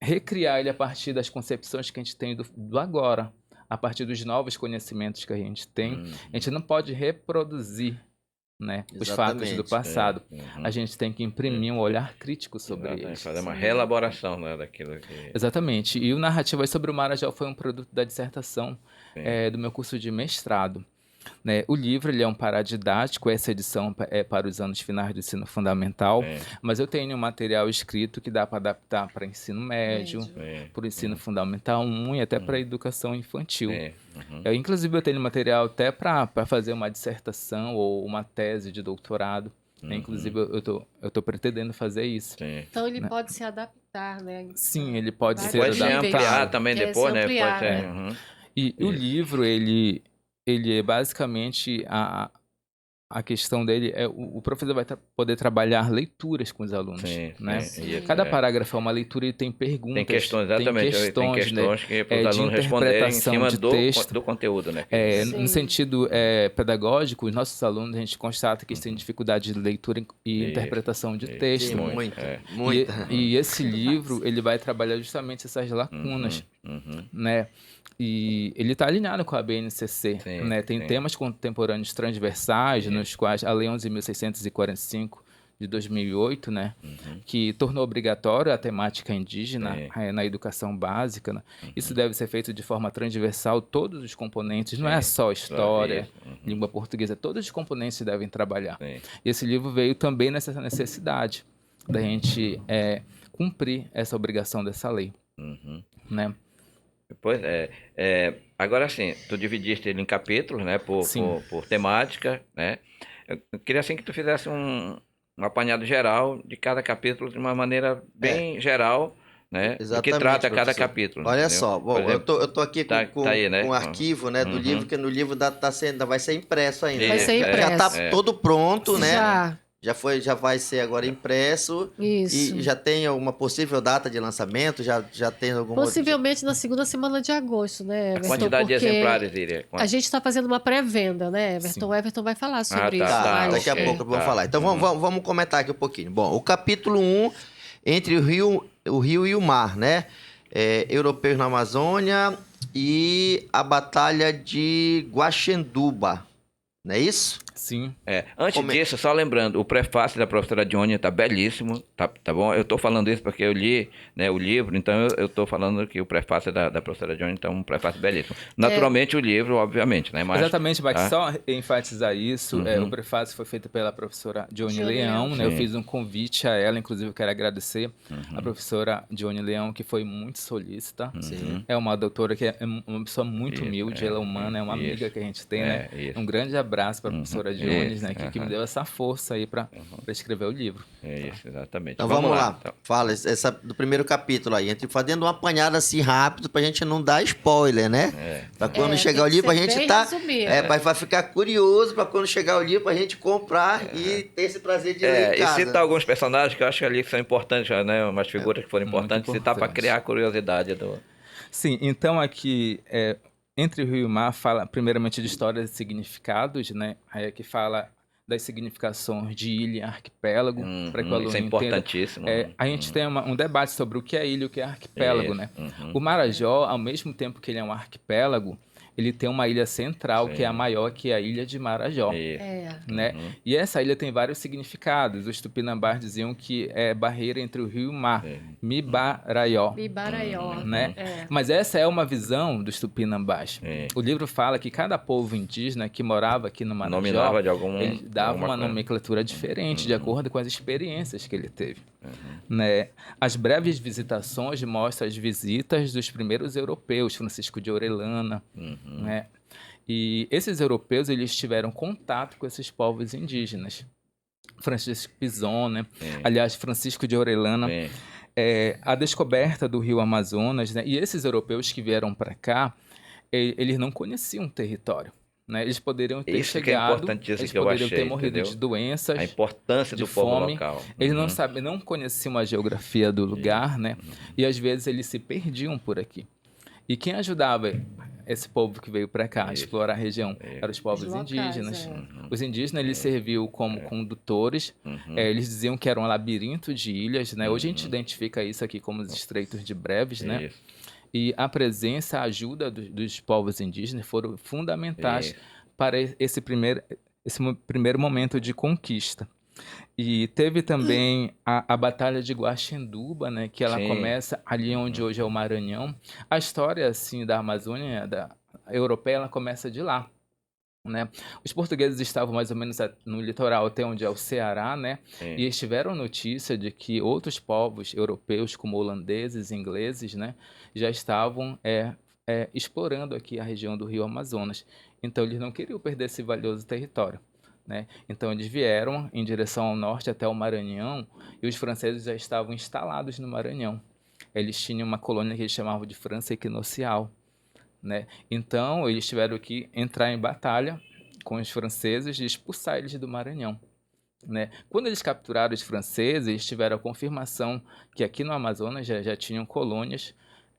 recriar ele a partir das concepções que a gente tem do agora, a partir dos novos conhecimentos que a gente tem. A gente não pode reproduzir, né, os fatos do passado. A gente tem que imprimir um olhar crítico sobre eles. Fazer uma reelaboração, né, daquilo que... Exatamente. E o Narrativas sobre o Marajó foi um produto da dissertação do meu curso de mestrado, né? O livro, ele é um paradidático, essa edição é para os anos finais do ensino fundamental, mas eu tenho um material escrito que dá para adaptar para ensino médio, para o ensino fundamental 1 e até para a educação infantil. Inclusive, eu tenho material até para fazer uma dissertação ou uma tese de doutorado. Inclusive, eu tô pretendendo fazer isso. Então, ele pode se adaptar, né? Sim, ele pode ser Pode se adaptado. ampliar também depois, né? Ampliar, Pode ser, E o livro, ele é basicamente a questão dele o professor vai poder trabalhar leituras com os alunos, né? Cada parágrafo é uma leitura e tem perguntas, tem questões, exatamente, tem questões que para os alunos responderem em cima de texto, do conteúdo, né? No sentido pedagógico, os nossos alunos, a gente constata que eles têm dificuldade de leitura e interpretação de texto. Muita. E esse livro, ele vai trabalhar justamente essas lacunas, né? E ele está alinhado com a BNCC, né? Tem temas contemporâneos transversais, nos quais a Lei 11.645 de 2008, né, Uhum. que tornou obrigatória a temática indígena Sim. na educação básica, né? Isso deve ser feito de forma transversal, todos os componentes, não é Sim. só história, Isso. Uhum. língua portuguesa, todos os componentes devem trabalhar. Sim. E esse livro veio também nessa necessidade da gente cumprir essa obrigação dessa lei, Uhum. né? Pois agora sim, tu dividiste ele em capítulos, né, Sim. por temática, né? Eu queria assim que tu fizesse um apanhado geral de cada capítulo de uma maneira É, bem geral, né, do que exatamente, trata cada professor. capítulo, Olha entendeu? só, Por bom, exemplo, eu tô aqui tá aí, com né? o arquivo, né, do livro, Uhum. que no livro ainda vai ser impresso ainda, Vai né? ser Já tá impresso. todo pronto, né? Já, Já vai ser agora impresso isso. e já tem uma possível data de lançamento, já tem alguma... Possivelmente na segunda semana de agosto, né, A Everton? quantidade de Porque exemplares, Iria? a gente está fazendo uma pré-venda, né, Everton? Sim. O Everton vai falar sobre tá, isso. Tá, Mas, daqui a ok, pouco vamos tá. falar. Então Uhum. vamos comentar aqui um pouquinho. Bom, o capítulo 1, entre o rio e o mar, né? Europeus na Amazônia e a Batalha de Guaxenduba, não é isso? Sim. Antes Come- disso, só lembrando, o prefácio da professora Johnny tá belíssimo, tá bom? Eu tô falando isso porque eu li, né, o livro, então eu tô falando que o prefácio da professora Johnny tá um prefácio belíssimo. Naturalmente o livro, obviamente, né? Mas, Exatamente, Max, tá? só enfatizar isso, Uhum. o prefácio foi feito pela professora Johnny Johnny Leão, Leão. né? Eu Sim. fiz um convite a ela, inclusive eu quero agradecer a Uhum. professora Johnny Leão, que foi muito solícita. Sim. É uma doutora que é uma pessoa muito Isso, humilde, ela é humana, é uma isso. amiga que a gente tem, né? Isso. Um grande abraço para a professora Jones, Isso, né? Que me deu essa força aí para escrever o livro. Isso, exatamente. Então vamos lá. Então. Fala do primeiro capítulo aí. Fazendo uma apanhada assim rápido pra gente não dar spoiler, né? Pra quando chegar o tem que livro a ser gente bem tá. resumido. Vai ficar curioso pra quando chegar o livro a gente comprar e ter esse prazer de ler em E casa. citar alguns personagens que eu acho ali que são importantes, né? Umas figuras que foram muito importantes, citar para importante. criar a curiosidade do. Sim, então aqui, Entre o Rio e o Mar fala primeiramente de histórias e significados, né? Aí aqui fala das significações de ilha e arquipélago, para que o Isso aluno é entenda. importantíssimo. A gente tem um debate sobre o que é ilha e o que é arquipélago, né? O Marajó, ao mesmo tempo que ele é um arquipélago, ele tem uma ilha central, que é a maior, que é a ilha de Marajó. Isso. Né? E essa ilha tem vários significados. Os tupinambás diziam que é barreira entre o rio e o mar, Mibaraió. Bibaraió. Né? Mas essa é uma visão dos tupinambás. O livro fala que cada povo indígena que morava aqui no Marajó, Nominava de ele dava alguma uma coisa. nomenclatura diferente de acordo com as experiências que ele teve. Né? As breves visitações mostram as visitas dos primeiros europeus, Francisco de Orellana, né? E esses europeus, eles tiveram contato com esses povos indígenas. Francisco Pizon, né? Aliás, Francisco de Orellana, a descoberta do rio Amazonas, né? E esses europeus que vieram para cá, eles não conheciam o território, né? Eles poderiam ter Isso que é chegado, importantíssimo eles que eu poderiam achei, ter morrido entendeu? de doenças, A importância de do povo fome. local. Eles não conheciam a geografia do lugar, né? E às vezes eles se perdiam por aqui. E quem ajudava esse povo que veio para cá a explorar a região eram os povos Os locais, indígenas. é. Os indígenas eles serviam como condutores. Eles diziam que era um labirinto de ilhas, né? Hoje a gente identifica isso aqui como os Estreitos de Breves, né? Isso. E a presença, a ajuda dos povos indígenas foram fundamentais para esse primeiro momento de conquista. E teve também a Batalha de Guaxenduba, né, que ela Sim. começa ali onde hoje é o Maranhão. A história assim da Amazônia europeia, ela começa de lá, né? Os portugueses estavam mais ou menos no litoral até onde é o Ceará, né? E eles tiveram notícia de que outros povos europeus, como holandeses, ingleses, né, já estavam explorando aqui a região do Rio Amazonas. Então eles não queriam perder esse valioso território, né? Então eles vieram em direção ao norte até o Maranhão e os franceses já estavam instalados no Maranhão. Eles tinham uma colônia que eles chamavam de França Equinocial, né? Então eles tiveram que entrar em batalha com os franceses e expulsar eles do Maranhão, né? Quando eles capturaram os franceses, eles tiveram a confirmação que aqui no Amazonas já tinham colônias.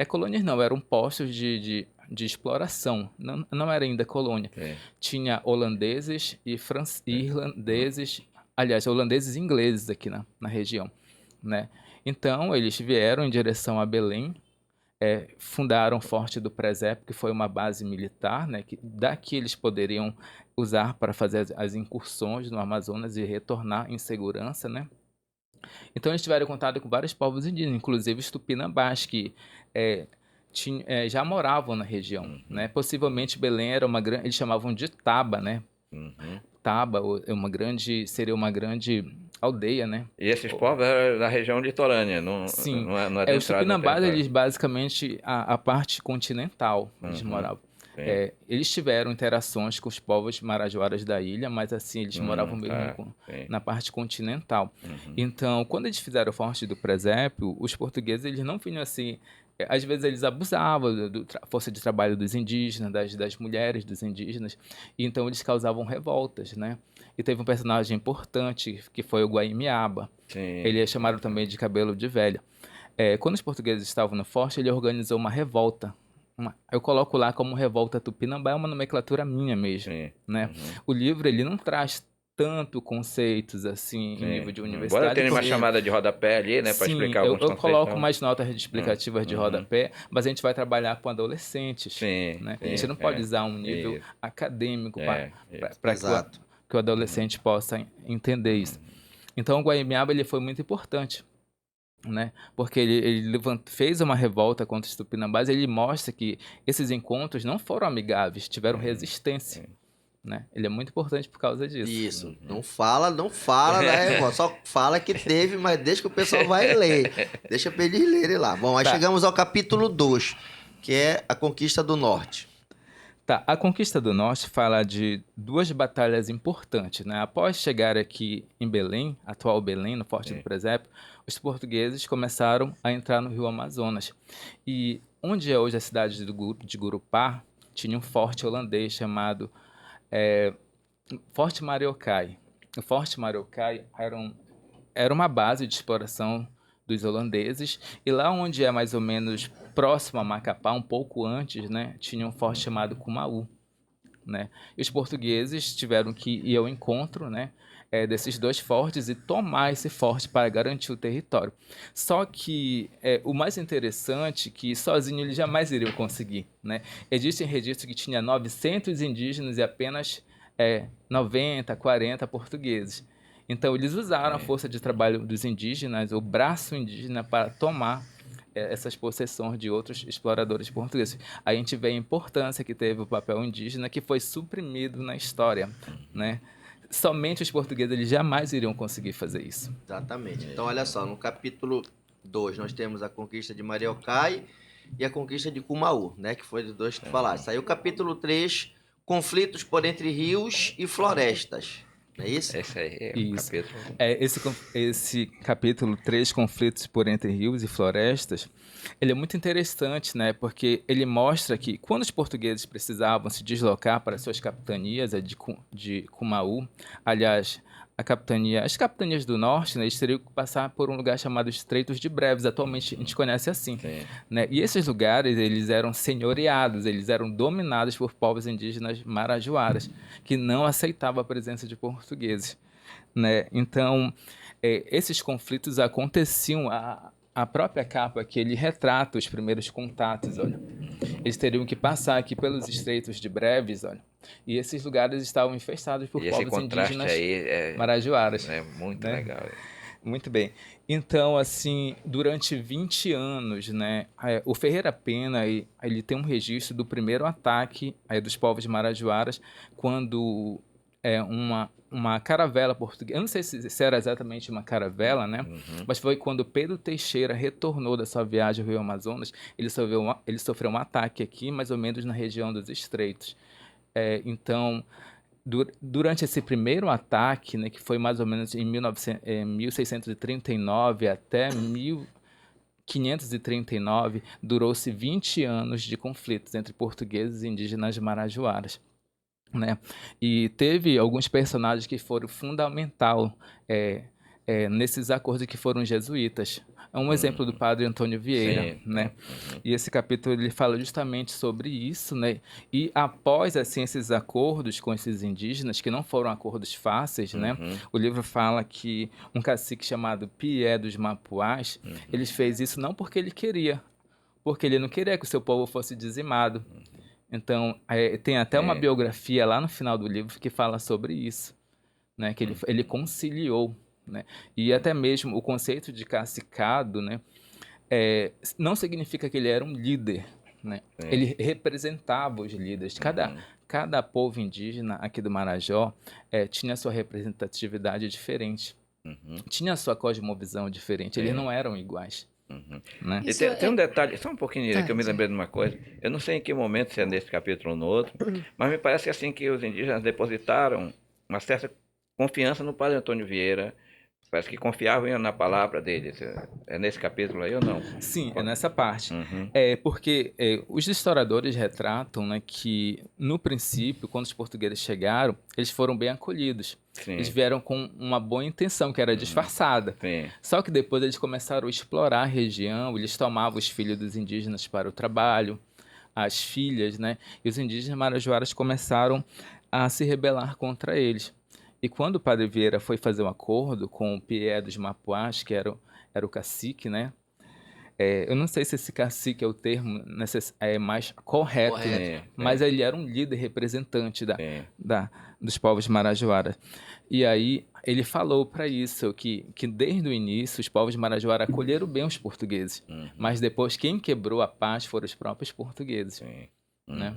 Colônias não, eram postos de exploração, não era ainda colônia. Tinha holandeses e irlandeses, aliás, holandeses e ingleses aqui na região, né? Então, eles vieram em direção a Belém, fundaram o Forte do Presépio, que foi uma base militar, né, que daqui eles poderiam usar para fazer as incursões no Amazonas e retornar em segurança, né? Então eles tiveram contato com vários povos indígenas, inclusive os tupinambás, que é, já moravam na região, né? Possivelmente Belém era eles chamavam de Taba, né? Uhum. Taba seria uma grande aldeia, né? E esses povos eram da região litorânea, não, Sim, não, não os adentraram no tupinambás, território. eles basicamente, a parte continental, eles Uhum. moravam. Sim. Eles tiveram interações com os povos marajoaras da ilha, mas assim, eles moravam mesmo Tá. Sim. na parte continental. Uhum. Então, quando eles fizeram o Forte do Presépio, os portugueses, eles não vinham assim... Às vezes eles abusavam da força de trabalho dos indígenas, das mulheres dos indígenas, e então eles causavam revoltas, né? E teve um personagem importante, que foi o Guaimiaba. Sim. Ele é chamado também de Cabelo de Velha. Quando os portugueses estavam no forte, ele organizou uma revolta. Eu coloco lá como revolta tupinambá, é uma nomenclatura minha mesmo, Sim. né? Uhum. O livro, ele não traz tanto conceitos assim Sim. em nível de Embora universidade. tenha uma chamada de rodapé ali, né, para Sim, explicar eu alguns conceitos. coloco mais notas explicativas de Uhum. rodapé, mas a gente vai trabalhar com adolescentes, Sim, né? A sim, gente não pode usar um nível isso. acadêmico Isso. para Exato. que o adolescente possa entender isso. Então, o Guaimiaba, ele foi muito importante, né? Porque ele fez uma revolta contra os tupinambás, ele mostra que esses encontros não foram amigáveis, tiveram resistência, né? Ele é muito importante por causa disso. Isso. Não fala, né, irmão? Só fala que teve, mas deixa que o pessoal vai ler. Deixa pra eles lerem lá. Bom, aí Tá. chegamos ao capítulo 2, que é a conquista do norte. Tá, a conquista do norte fala de duas batalhas importantes, né? Após chegar aqui em Belém, atual Belém, no Forte do Presépio, os portugueses começaram a entrar no Rio Amazonas. E onde é hoje a cidade de Gurupá, tinha um forte holandês chamado Forte Mariocai. O Forte Mariocai era uma base de exploração dos holandeses, e lá onde é mais ou menos próximo a Macapá, um pouco antes, né, tinha um forte chamado Cumaú, né? E os portugueses tiveram que ir ao encontro, né, desses dois fortes e tomar esse forte para garantir o território. Só que o mais interessante é que sozinho eles jamais iriam conseguir, né? Existem registros que tinha 900 indígenas e apenas 90, 40 portugueses. Então eles usaram a força de trabalho dos indígenas, o braço indígena, para tomar essas possessões de outros exploradores portugueses. A gente vê a importância que teve o papel indígena, que foi suprimido na história, né? Somente os portugueses eles jamais iriam conseguir fazer isso. Exatamente. Então, olha só, no capítulo 2 nós temos a conquista de Mariocai e a conquista de Cumaú, né? Que foi dos dois que tu falaste. Aí o capítulo 3, conflitos por entre rios e florestas. Não é isso? Esse aí é o Isso. capítulo. Esse capítulo 3, conflitos por entre rios e florestas, ele é muito interessante, né? Porque ele mostra que quando os portugueses precisavam se deslocar para suas capitanias, de Cumaú, aliás, as capitanias do norte, né, eles teriam que passar por um lugar chamado Estreitos de Breves. Atualmente a gente conhece assim, Sim. né? E esses lugares, eles eram senhoreados, eles eram dominados por povos indígenas marajoaras, que não aceitavam a presença de portugueses, né? Então, esses conflitos aconteciam. A própria capa aqui, ele retrata os primeiros contatos, olha. Eles teriam que passar aqui pelos Estreitos de Breves, olha. E esses lugares estavam infestados por E esse povos contraste indígenas aí marajoaras. é muito né? legal. Muito bem. Então, assim, durante 20 anos, né, o Ferreira Pena, ele tem um registro do primeiro ataque dos povos marajoaras, quando uma caravela portuguesa, eu não sei se era exatamente uma caravela, né, mas foi quando Pedro Teixeira retornou da sua viagem ao Rio Amazonas, ele sofreu um ataque aqui, mais ou menos na região dos Estreitos. Então, durante esse primeiro ataque, né, que foi mais ou menos em 1639 até 1539, durou-se 20 anos de conflitos entre portugueses e indígenas marajoaras, né? E teve alguns personagens que foram fundamental nesses acordos, que foram jesuítas. É um exemplo do padre Antônio Vieira, Sim. né? E esse capítulo ele fala justamente sobre isso, né? E após assim esses acordos com esses indígenas, que não foram acordos fáceis, né? O livro fala que um cacique chamado Pié dos Mapuás, ele fez isso não porque ele queria, porque ele não queria que o seu povo fosse dizimado. Então, tem até uma biografia lá no final do livro que fala sobre isso, né? Que ele conciliou, né? E até mesmo o conceito de cacicado, né? Não significa que ele era um líder, né? Ele representava os líderes. Cada povo indígena aqui do Marajó tinha sua representatividade diferente. Tinha sua cosmovisão diferente. Eles não eram iguais. Né? E tem um detalhe, só um pouquinho, que eu me lembrei de uma coisa. Eu não sei em que momento, se é nesse capítulo ou no outro, mas me parece que assim que os indígenas depositaram uma certa confiança no Padre Antônio Vieira. Parece que confiavam na palavra dele. É nesse capítulo aí ou não? Sim, é nessa parte. Porque os historiadores retratam, né, que, no princípio, quando os portugueses chegaram, eles foram bem acolhidos. Sim. Eles vieram com uma boa intenção, que era disfarçada. Sim. Só que depois eles começaram a explorar a região, eles tomavam os filhos dos indígenas para o trabalho, as filhas, né? E os indígenas marajoaras começaram a se rebelar contra eles. E quando o Padre Vieira foi fazer um acordo com o Pié dos Mapuás, que era o cacique, né? Eu não sei se esse cacique é o termo mais correto, né? Mas ele era um líder representante dos povos marajoaras. E aí ele falou para isso, que desde o início os povos marajoaras acolheram bem os portugueses, mas depois quem quebrou a paz foram os próprios portugueses, né?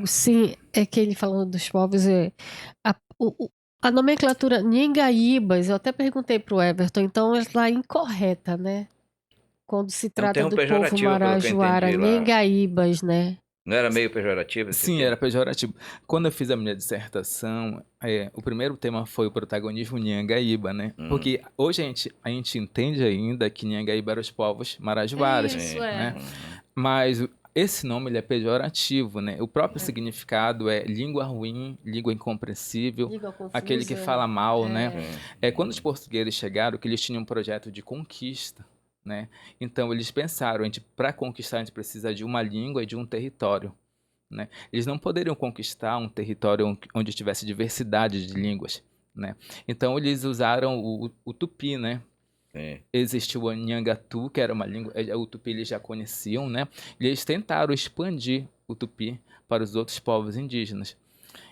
Sim, é que ele falando dos povos, a nomenclatura Nhengaíbas, eu até perguntei pro Everton, então ela está incorreta, né? Quando se trata do povo marajoara, Nhengaíbas, né? Não era meio pejorativo? Sim, era pejorativo. Quando eu fiz a minha dissertação, o primeiro tema foi o protagonismo Nhengaíba, né? Porque hoje a gente entende ainda que Nhengaíba eram os povos marajoaras, né? Mas esse nome ele é pejorativo, né? O próprio significado é língua ruim, língua incompreensível, língua confusa, aquele que fala mal, né? Quando os portugueses chegaram, que eles tinham um projeto de conquista, né? Então eles pensaram, para conquistar a gente precisa de uma língua e de um território, né? Eles não poderiam conquistar um território onde tivesse diversidade de línguas, né? Então eles usaram o tupi, né? Existiu o Nhangatu, que era uma língua, o tupi eles já conheciam, né? E eles tentaram expandir o tupi para os outros povos indígenas.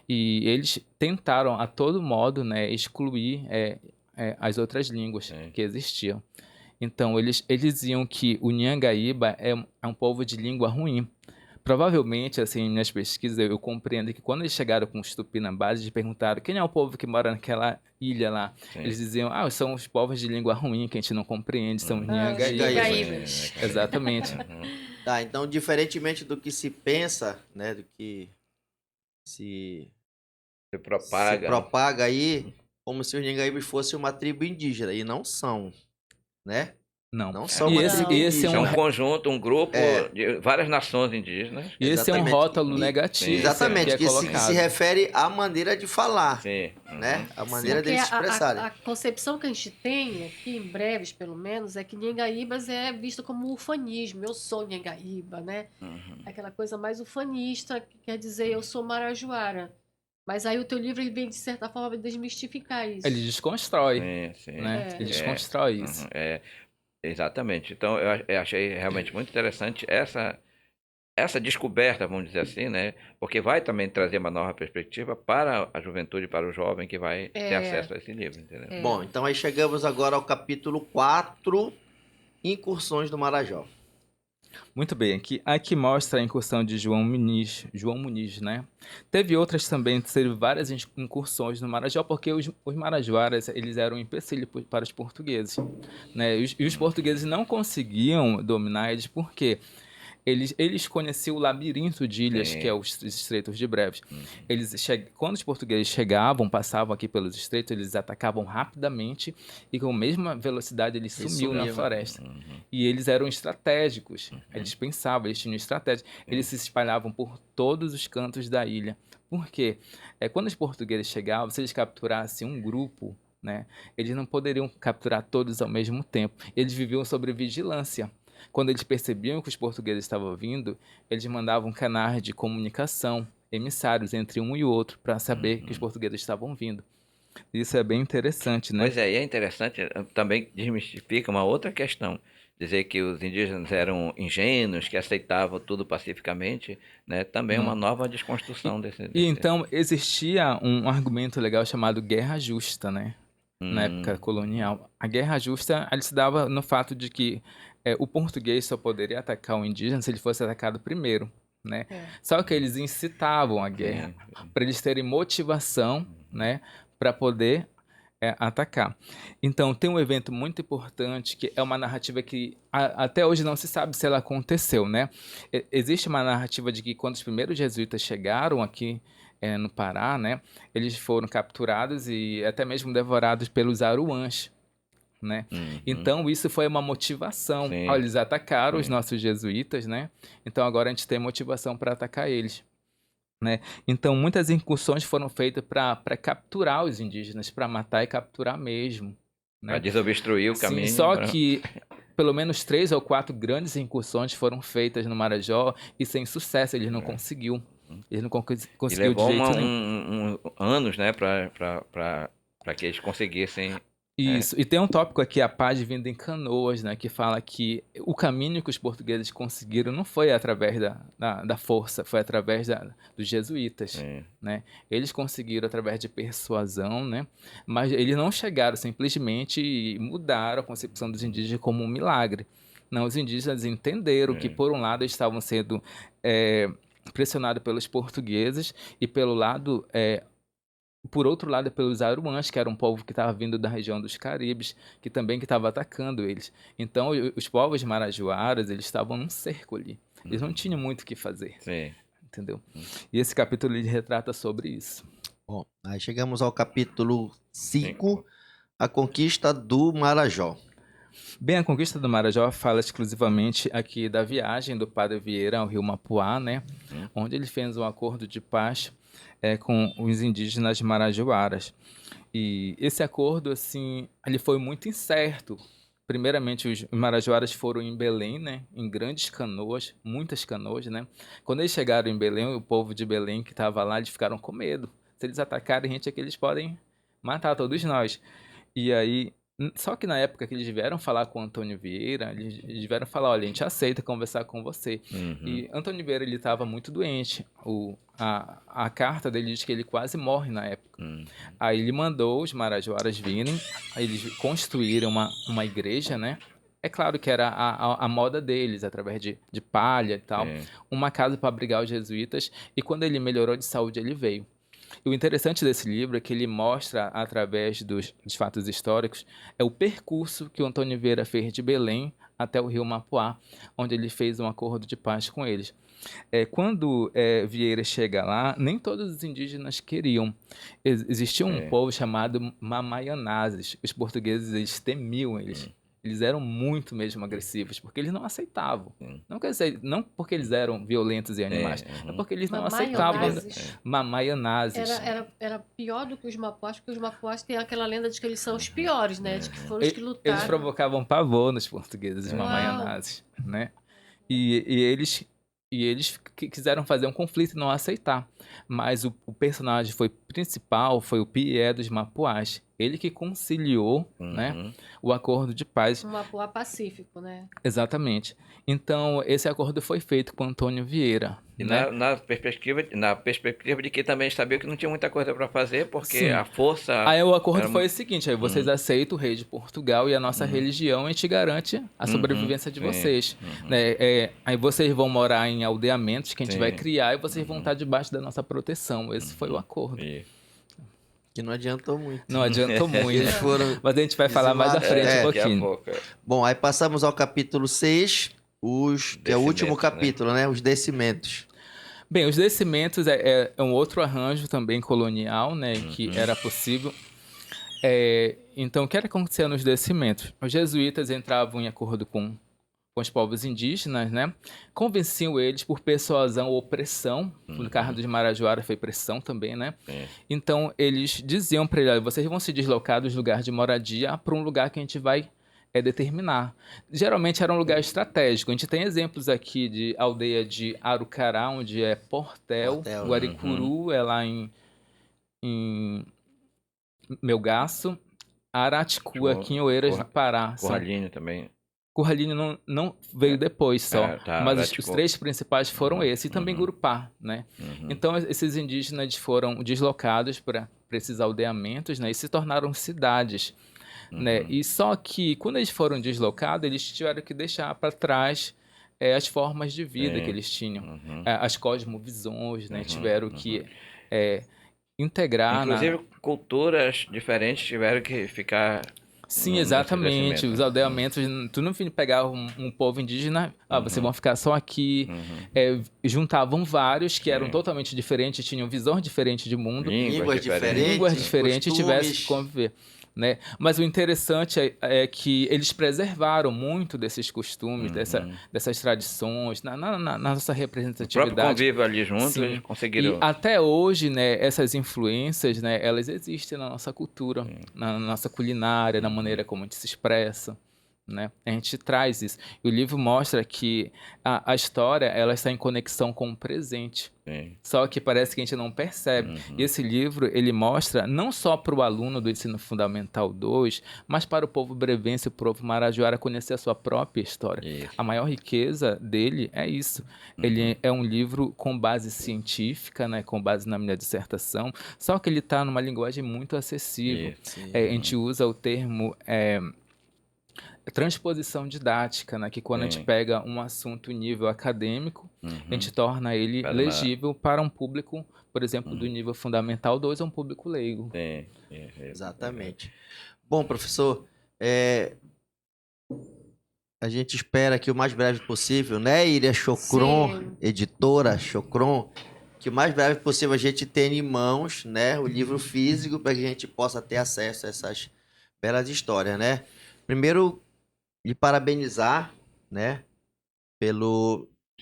E eles tentaram a todo modo, né, excluir as outras línguas que existiam. Então eles diziam que o Nhengaíba é um povo de língua ruim. Provavelmente, assim, em minhas pesquisas, eu compreendo que quando eles chegaram com os Tupinambás, eles perguntaram quem é o povo que mora naquela ilha lá. Eles diziam, são os povos de língua ruim, que a gente não compreende, são os Nhengaíbas. Exatamente. Tá, então, diferentemente do que se pensa, né, do que se propaga aí, como se os Nhengaíbas fossem uma tribo indígena, e não são, né? Não são e esse é um conjunto, um grupo de várias nações indígenas. E esse é um rótulo negativo. Exatamente, que se refere à maneira de falar, né? A maneira deles se expressarem. A concepção que a gente tem aqui, em breves pelo menos, é que Nhengaíbas é visto como ufanismo. Eu sou Nhengaíba, né? Aquela coisa mais ufanista, que quer dizer eu sou marajoara. Mas aí o teu livro ele vem, de certa forma, desmistificar isso. Ele desconstrói, né? Ele desconstrói isso. Exatamente. Então, eu achei realmente muito interessante essa descoberta, vamos dizer assim, né? Porque vai também trazer uma nova perspectiva para a juventude, para o jovem que vai ter acesso a esse livro, entendeu? Bom, então aí chegamos agora ao capítulo 4, Incursões do Marajó. Muito bem, aqui mostra a incursão de João Muniz, né? Teve outras também, teve várias incursões no Marajó, porque os marajoaras, eles eram um empecilho para os portugueses, né? E os portugueses não conseguiam dominar eles, por quê? Eles conheciam o labirinto de ilhas, que é os Estreitos de Breves. Quando os portugueses passavam aqui pelos estreitos, eles atacavam rapidamente e com a mesma velocidade eles sumiam na floresta. E eles eram estratégicos, eles pensavam, eles tinham estratégia. Eles se espalhavam por todos os cantos da ilha. Por quê? Quando os portugueses chegavam, se eles capturassem um grupo, né, eles não poderiam capturar todos ao mesmo tempo. Eles viviam sob vigilância. Quando eles percebiam que os portugueses estavam vindo, eles mandavam canais de comunicação, emissários entre um e outro, para saber que os portugueses estavam vindo. Isso é bem interessante, né? Pois é, e é interessante, também desmistifica uma outra questão, dizer que os indígenas eram ingênuos, que aceitavam tudo pacificamente, né? Também é uma nova desconstrução E então existia um argumento legal chamado guerra justa, né? Na época colonial. A guerra justa, ela se dava no fato de que o português só poderia atacar o indígena se ele fosse atacado primeiro, né? É. Só que eles incitavam a guerra para eles terem motivação, né, para poder atacar. Então tem um evento muito importante que é uma narrativa que até hoje não se sabe se ela aconteceu, né? Existe uma narrativa de que quando os primeiros jesuítas chegaram aqui no Pará, né, eles foram capturados e até mesmo devorados pelos aruãs, né? Então isso foi uma motivação. Sim. Ó, eles atacaram os nossos jesuítas, né? Então agora a gente tem motivação para atacar eles, né? Então muitas incursões foram feitas para capturar os indígenas, para matar e capturar mesmo, Para né? desobstruir o Sim, caminho. só que pelo menos 3 ou 4 grandes incursões foram feitas no Marajó e sem sucesso, eles não conseguiu. Eles não E conseguiu levou de jeito nenhum. anos, né, para que eles conseguissem. Isso. E tem um tópico aqui, a paz vinda em Canoas, né, que fala que o caminho que os portugueses conseguiram não foi através da força, foi através dos jesuítas, né? Eles conseguiram através de persuasão, né? Mas eles não chegaram simplesmente e mudaram a concepção dos indígenas como um milagre. Não, os indígenas entenderam que, por um lado, eles estavam sendo pressionados pelos portugueses e, por outro lado, pelos aruãs, que era um povo que estava vindo da região dos Caribes, que também estava atacando eles. Então, os povos marajoaras, eles estavam num cerco ali. Eles não tinham muito o que fazer. Sim. Entendeu? E esse capítulo ele retrata sobre isso. Bom, aí chegamos ao capítulo 5, a conquista do Marajó. Bem, a conquista do Marajó fala exclusivamente aqui da viagem do Padre Vieira ao rio Mapuá, né? Onde ele fez um acordo de paz com os indígenas marajoaras. E esse acordo, assim, ele foi muito incerto. Primeiramente, os marajoaras foram em Belém, né? Em grandes canoas, muitas canoas, né? Quando eles chegaram em Belém, o povo de Belém que estava lá, eles ficaram com medo. Se eles atacarem a gente, é que eles podem matar todos nós. E aí, só que na época que eles vieram falar com o Antônio Vieira, eles vieram falar, olha, a gente aceita conversar com você. E Antônio Vieira, ele estava muito doente. A carta dele diz que ele quase morre na época. Aí ele mandou os marajoaras virem, aí eles construíram uma igreja, né? É claro que era a moda deles, através de palha e tal. Uma casa para abrigar os jesuítas. E quando ele melhorou de saúde, ele veio. E o interessante desse livro é que ele mostra, através dos fatos históricos, o percurso que o Antônio Vieira fez de Belém até o rio Mapuá, onde ele fez um acordo de paz com eles. Quando Vieira chega lá, nem todos os indígenas queriam. Existia um povo chamado Mamaianazes. Os portugueses, eles temiam eles. Eles eram muito mesmo agressivos, porque eles não aceitavam. Não quer dizer, não porque eles eram violentos e animais, é porque eles não aceitavam. Mamaianazes. Era pior do que os mapuás, porque os mapuás têm aquela lenda de que eles são os piores, né? De que foram os que lutaram. Eles provocavam pavor nos portugueses, os Mamaianazes, né? E eles quiseram fazer um conflito e não aceitar. Mas o personagem principal foi o Pié dos Mapuás. Ele que conciliou, né, o acordo de paz. Um Mapuá pacífico, né? Exatamente. Então, esse acordo foi feito com Antônio Vieira. E né? na perspectiva de que também sabia que não tinha muita coisa para fazer, porque Sim. a força... Aí o acordo foi o seguinte, aí vocês aceitam o rei de Portugal e a nossa religião, a gente garante a sobrevivência de vocês. Né? Aí vocês vão morar em aldeamentos que a gente vai criar e vocês vão estar debaixo da nossa proteção. Esse foi o acordo. Que não adiantou muito. Não adiantou muito. Eles foram Mas a gente vai falar mais à frente um pouquinho. Bom, aí passamos ao capítulo 6, que é o último capítulo, né? Os descimentos. Bem, os descimentos é um outro arranjo também colonial, né? Que era possível. Então, o que era acontecer nos descimentos? Os jesuítas entravam em acordo com os povos indígenas, né? Convenciam eles por persuasão ou pressão. No caso dos Marajoara foi pressão também, né? Então, eles diziam para eles, vocês vão se deslocar dos lugares de moradia para um lugar que a gente vai determinar. Geralmente era um lugar estratégico. A gente tem exemplos aqui de aldeia de Arucará, onde é Portel. Guaricuru é lá em Melgaço. Araticua, aqui em Oeiras do Pará. Corralinho também. Corraline não veio depois só, mas os tipo, 3 principais foram esses, e também uhum. Gurupá, né? Então esses indígenas foram deslocados para esses aldeamentos, né? E se tornaram cidades, né? E só que quando eles foram deslocados, eles tiveram que deixar para trás as formas de vida que eles tinham, as cosmovisões, né? Tiveram que integrar Inclusive, culturas diferentes tiveram que ficar Sim, nesse exatamente. crescimento, Os né? aldeamentos, tu não pegar um povo indígena, vocês vão ficar só aqui. Juntavam vários que eram totalmente diferentes, tinham visões diferentes de mundo, Línguas línguas diferentes, e tivessem que costumes. conviver. Né? Mas o interessante é que eles preservaram muito desses costumes, dessas tradições, na nossa O próprio representatividade. convívio ali junto, Sim. eles E conseguiram... até hoje, né, essas influências, né, elas existem na nossa cultura, na nossa culinária, na maneira como a gente se expressa, né? A gente traz isso. E o livro mostra que a história, ela está em conexão com o presente. Sim. Só que parece que a gente não percebe. E esse livro, ele mostra não só para o aluno do Ensino Fundamental 2, mas para o povo brevense e o povo marajoara conhecer a sua própria história. Isso. A maior riqueza dele é isso. Ele é um livro com base científica, né, com base na minha dissertação, só que ele está numa linguagem muito acessível. A gente usa o termo... transposição didática, né? Que quando a gente pega um assunto nível acadêmico, a gente torna ele legível para um público, por exemplo, do nível fundamental 2 a um público leigo. Exatamente. Bom, professor, a gente espera que o mais breve possível, né, Iria Chocron, Sim. editora Chocron, que o mais breve possível a gente tenha em mãos, né, o livro físico para que a gente possa ter acesso a essas belas histórias, né? Primeiro, lhe parabenizar, né,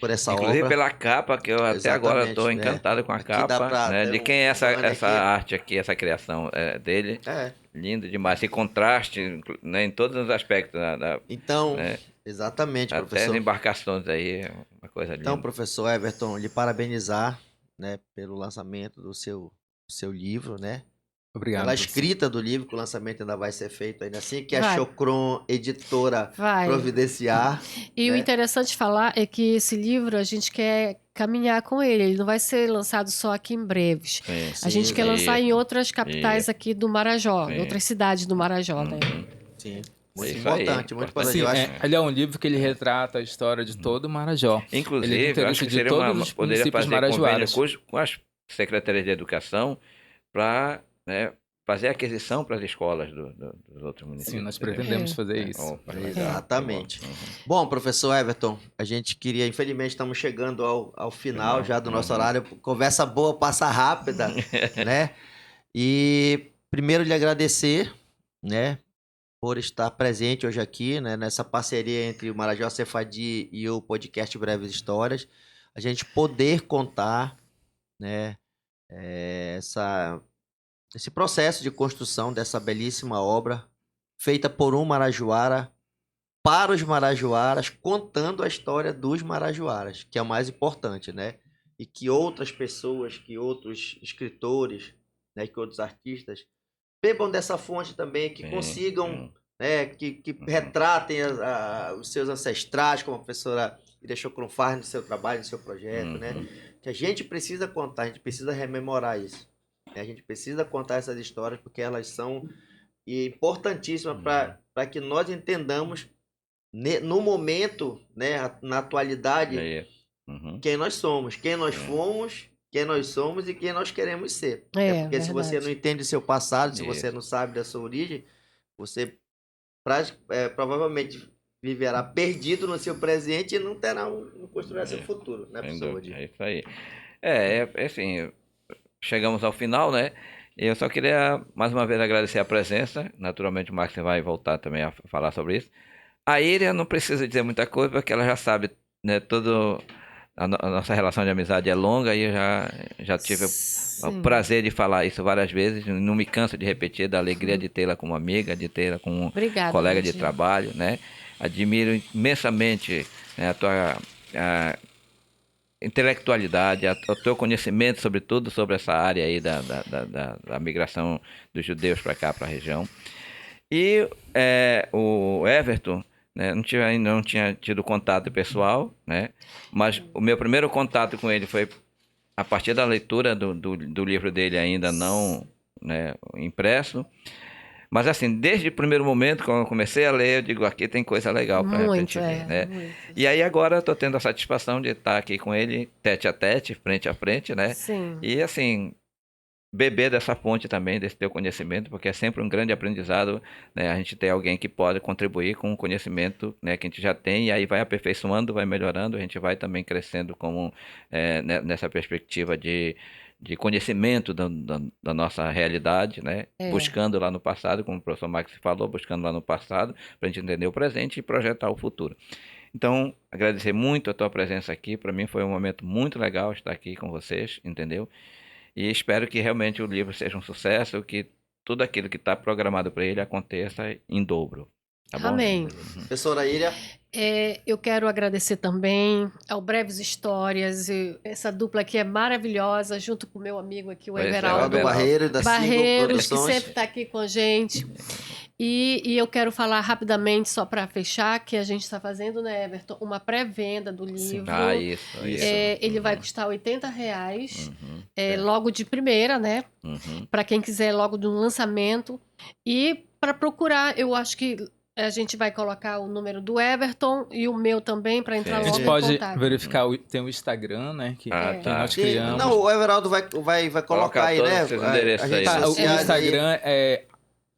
por essa Inclusive obra. pela capa, que eu até agora estou Exatamente, né? encantado com a Aqui dá capa, pra né? ter De quem é essa olhando aqui. arte aqui, essa criação dele. Lindo demais, esse contraste, né, em todos os aspectos. Então, né? exatamente, Até professor. as embarcações aí, uma coisa linda. Então, professor Everton, lhe parabenizar, né, pelo lançamento do seu livro, né? Obrigado. Pela escrita do livro, que o lançamento ainda vai ser feito ainda assim, que a Vai. Chocron Editora Vai. providenciar. E o né? interessante de falar é que esse livro a gente quer caminhar com ele. Ele não vai ser lançado só aqui em breves. A gente quer lançar em outras capitais aqui do Marajó, em outras cidades do Marajó, né? Sim. Muito Isso importante, aí, muito importante. importante. Assim, Eu acho... ele é um livro que ele retrata a história de todo o Marajó. Inclusive, ele é do eu acho interesse que de seria todos os poderia municípios fazer convênio marajoaras. com as secretarias de educação para, né, fazer aquisição para as escolas dos outros municípios. Sim, nós pretendemos fazer isso. Opa, legal. Exatamente. Uhum. Bom, professor Everton, a gente queria, infelizmente, estamos chegando ao final já do nosso horário. Conversa boa, passa rápida, né? E primeiro lhe agradecer, né, por estar presente hoje aqui, né, nessa parceria entre o Marajó Cefadi e o podcast Breves Histórias. A gente poder contar, né, esse processo de construção dessa belíssima obra feita por um marajoara para os marajoaras, contando a história dos marajoaras, que é o mais importante, né? E que outras pessoas, que outros escritores, né, que outros artistas bebam dessa fonte também, que consigam, né, que retratem os seus ancestrais, como a professora Iria Chocron faz no seu trabalho, no seu projeto, né? Que a gente precisa contar, a gente precisa rememorar isso. Né? A gente precisa contar essas histórias porque elas são importantíssimas para que nós entendamos no momento, né, na atualidade, quem nós somos, quem nós fomos, quem nós somos e quem nós queremos ser. Porque verdade. se você não entende o seu passado, se você não sabe da sua origem, você provavelmente viverá perdido no seu presente e não construirá seu futuro, né, professor? É isso aí. Assim, chegamos ao final, né? Eu só queria mais uma vez agradecer a presença. Naturalmente o Max vai voltar também a falar sobre isso. A Iria não precisa dizer muita coisa, porque ela já sabe, né? A nossa relação de amizade é longa e eu já tive o prazer de falar isso várias vezes. Não me canso de repetir, da alegria de tê-la como amiga, de tê-la como Obrigada, colega de Vandinha. trabalho, né? Admiro imensamente, né, a tua intelectualidade, o teu conhecimento, sobretudo, sobre essa área aí da migração dos judeus para cá, para a região. E o Everton, né? Ainda não tinha tido contato pessoal, né? Mas o meu primeiro contato com ele foi a partir da leitura do livro dele ainda não, né, impresso. Mas assim, desde o primeiro momento, quando eu comecei a ler, eu digo, aqui tem coisa legal para a gente ver, né? muito. E aí agora eu tô tendo a satisfação de estar aqui com ele, tete a tete, frente a frente, né? Sim. E assim, beber dessa fonte também, desse teu conhecimento, porque é sempre um grande aprendizado, né? A gente ter alguém que pode contribuir com o conhecimento, né, que a gente já tem, e aí vai aperfeiçoando, vai melhorando, a gente vai também crescendo como, nessa perspectiva de conhecimento da nossa realidade, né? É. Buscando lá no passado, como o professor Max falou, buscando lá no passado, para a gente entender o presente e projetar o futuro. Então, agradecer muito a tua presença aqui, para mim foi um momento muito legal estar aqui com vocês, entendeu? E espero que realmente o livro seja um sucesso, que tudo aquilo que está programado para ele aconteça em dobro. Tá bom? Amém. Professora Ira, Eu quero agradecer também ao Breves Histórias, essa dupla aqui é maravilhosa, junto com o meu amigo aqui, o Pois é, Everaldo Everaldo Barreiro, da Single Barreiros, que Produções. sempre está aqui com a gente. E eu quero falar rapidamente, só para fechar, que a gente está fazendo, né, Everton, uma pré-venda do livro. Ah, isso. Ele vai custar R$ 80, Uhum. logo de primeira, né? Uhum. Para quem quiser logo do lançamento. E para procurar, eu acho que a gente vai colocar o número do Everton e o meu também para entrar Sim. A logo gente em pode contato. verificar, tem o Instagram, né? Que tá. nós Sim, criamos. não, o Everaldo vai colocar aí, todos né? esses endereços A gente aí, Tá, né? o sociais aí. Instagram é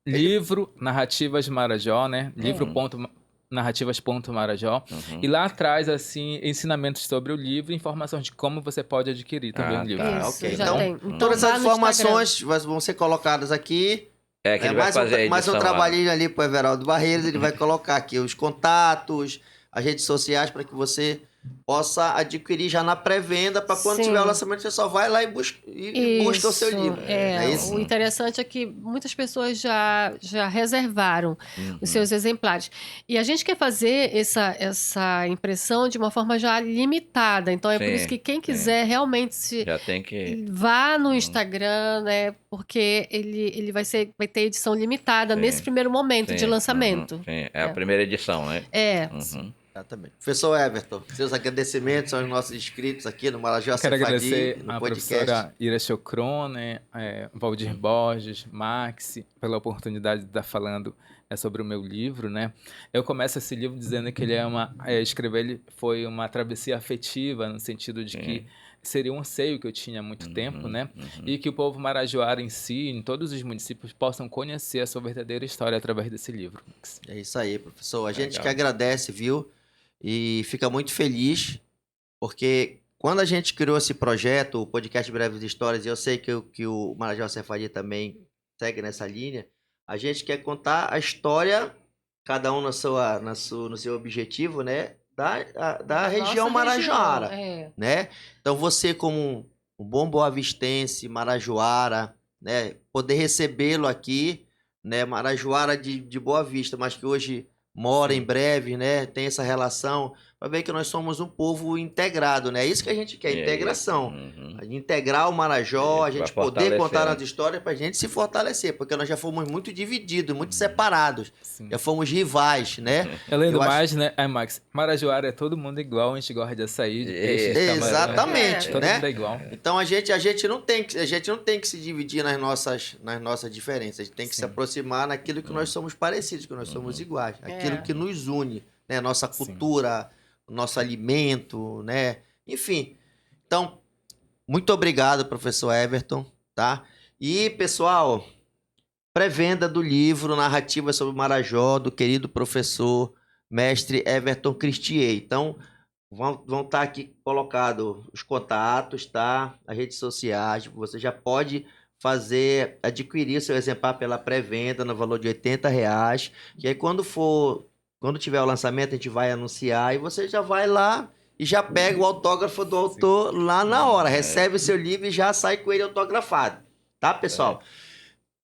livro Narrativas Marajó, né? Livro.narrativas.marajó. Uhum. E lá atrás, assim, ensinamentos sobre o livro e informações de como você pode adquirir também o livro. tá. Isso, ok. já Então, tem. Então, Todas vá essas no Instagram. informações vão ser colocadas aqui. É que ele né? vai fazer a Mais um edição lá. trabalhinho ali pro Everaldo Barreiros, ele vai colocar aqui os contatos, as redes sociais, para que você possa adquirir já na pré-venda, para quando Sim. tiver o lançamento, você só vai lá e busca o seu Isso, livro. É isso? O interessante é que muitas pessoas já reservaram Uhum. os seus exemplares. E a gente quer fazer essa impressão de uma forma já limitada. Então, é por Sim, isso que quem sim. quiser realmente se Já tem que... vá no Instagram, né? Porque ele vai ter edição limitada Sim, nesse primeiro momento Sim, de lançamento. sim. É a primeira edição, né? É. Uhum. Exatamente. Professor Everton, seus agradecimentos aos nossos inscritos aqui no Marajó Quero Cefadi, agradecer no a podcast. professora Ira Chocron, né, Valdir Borges, Max, pela oportunidade de estar falando sobre o meu livro, né. Eu começo esse livro dizendo que ele escrever ele foi uma travessia afetiva, no sentido de que seria um anseio que eu tinha há muito tempo, né, e que o povo marajoara em si, em todos os municípios, possam conhecer a sua verdadeira história através desse livro. Max. É isso aí, professor. A gente Legal. que agradece, viu? E fica muito feliz, porque quando a gente criou esse projeto, o podcast Breves Histórias, e eu sei que o Marajó Cefadi também segue nessa linha, a gente quer contar a história, cada um no seu objetivo, né? Da região Nossa marajoara, região, né? Então você como um bom boavistense, marajoara, né? Poder recebê-lo aqui, né? Marajoara de Boa Vista, mas que hoje mora em breve, né? Tem essa relação, para ver que nós somos um povo integrado, né? É isso que a gente quer, integração. Uhum. A gente integrar o Marajó, Isso, a gente pra poder fortalecer, contar né? as histórias para a gente se fortalecer, porque nós já fomos muito divididos, muito separados, Sim. já fomos rivais, né? Além do Eu acho- mais, né, Max, Marajoara é todo mundo igual, a gente gosta de açaí, de peixe, de camarão, né? Exatamente, Todo né? mundo é igual. Então a gente não tem que se dividir nas nossas diferenças. A gente tem que se aproximar naquilo que nós somos parecidos, que nós somos iguais, aquilo que nos une, né? Nossa cultura, nosso alimento, né? Enfim. Então, muito obrigado, professor Everton, tá? E pessoal, pré-venda do livro Narrativa sobre o Marajó do querido professor mestre Everton Cristier. Então, vão estar aqui colocados os contatos, tá? As redes sociais. Você já pode adquirir seu exemplar pela pré-venda no valor de R$ 80. E aí, quando tiver o lançamento, a gente vai anunciar e você já vai lá e já pega o autógrafo do autor lá na hora. Recebe o seu livro e já sai com ele autografado. Tá, pessoal?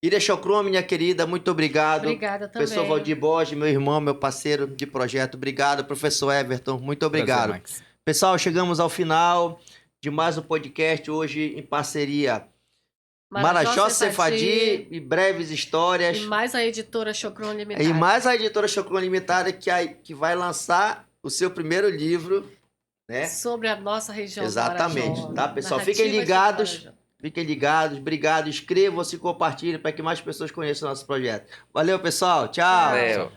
Ira Chocron, minha querida, muito obrigado. Obrigada também. Professor Valdir Borges, meu irmão, meu parceiro de projeto, obrigado. Professor Everton, muito obrigado. Prazer, Max. Pessoal, chegamos ao final de mais um podcast, hoje em parceria Marajó Sefadi e Breves Histórias. E mais a editora Chocron Limitada. E mais a editora Chocron Limitada, que vai lançar o seu primeiro livro, né? Sobre a nossa região. Exatamente, do Marajó. tá, pessoal? Narrativas Fiquem ligados. do Marajó. Fiquem ligados. Obrigado. Inscrevam-se e compartilhem para que mais pessoas conheçam o nosso projeto. Valeu, pessoal. Tchau. Valeu.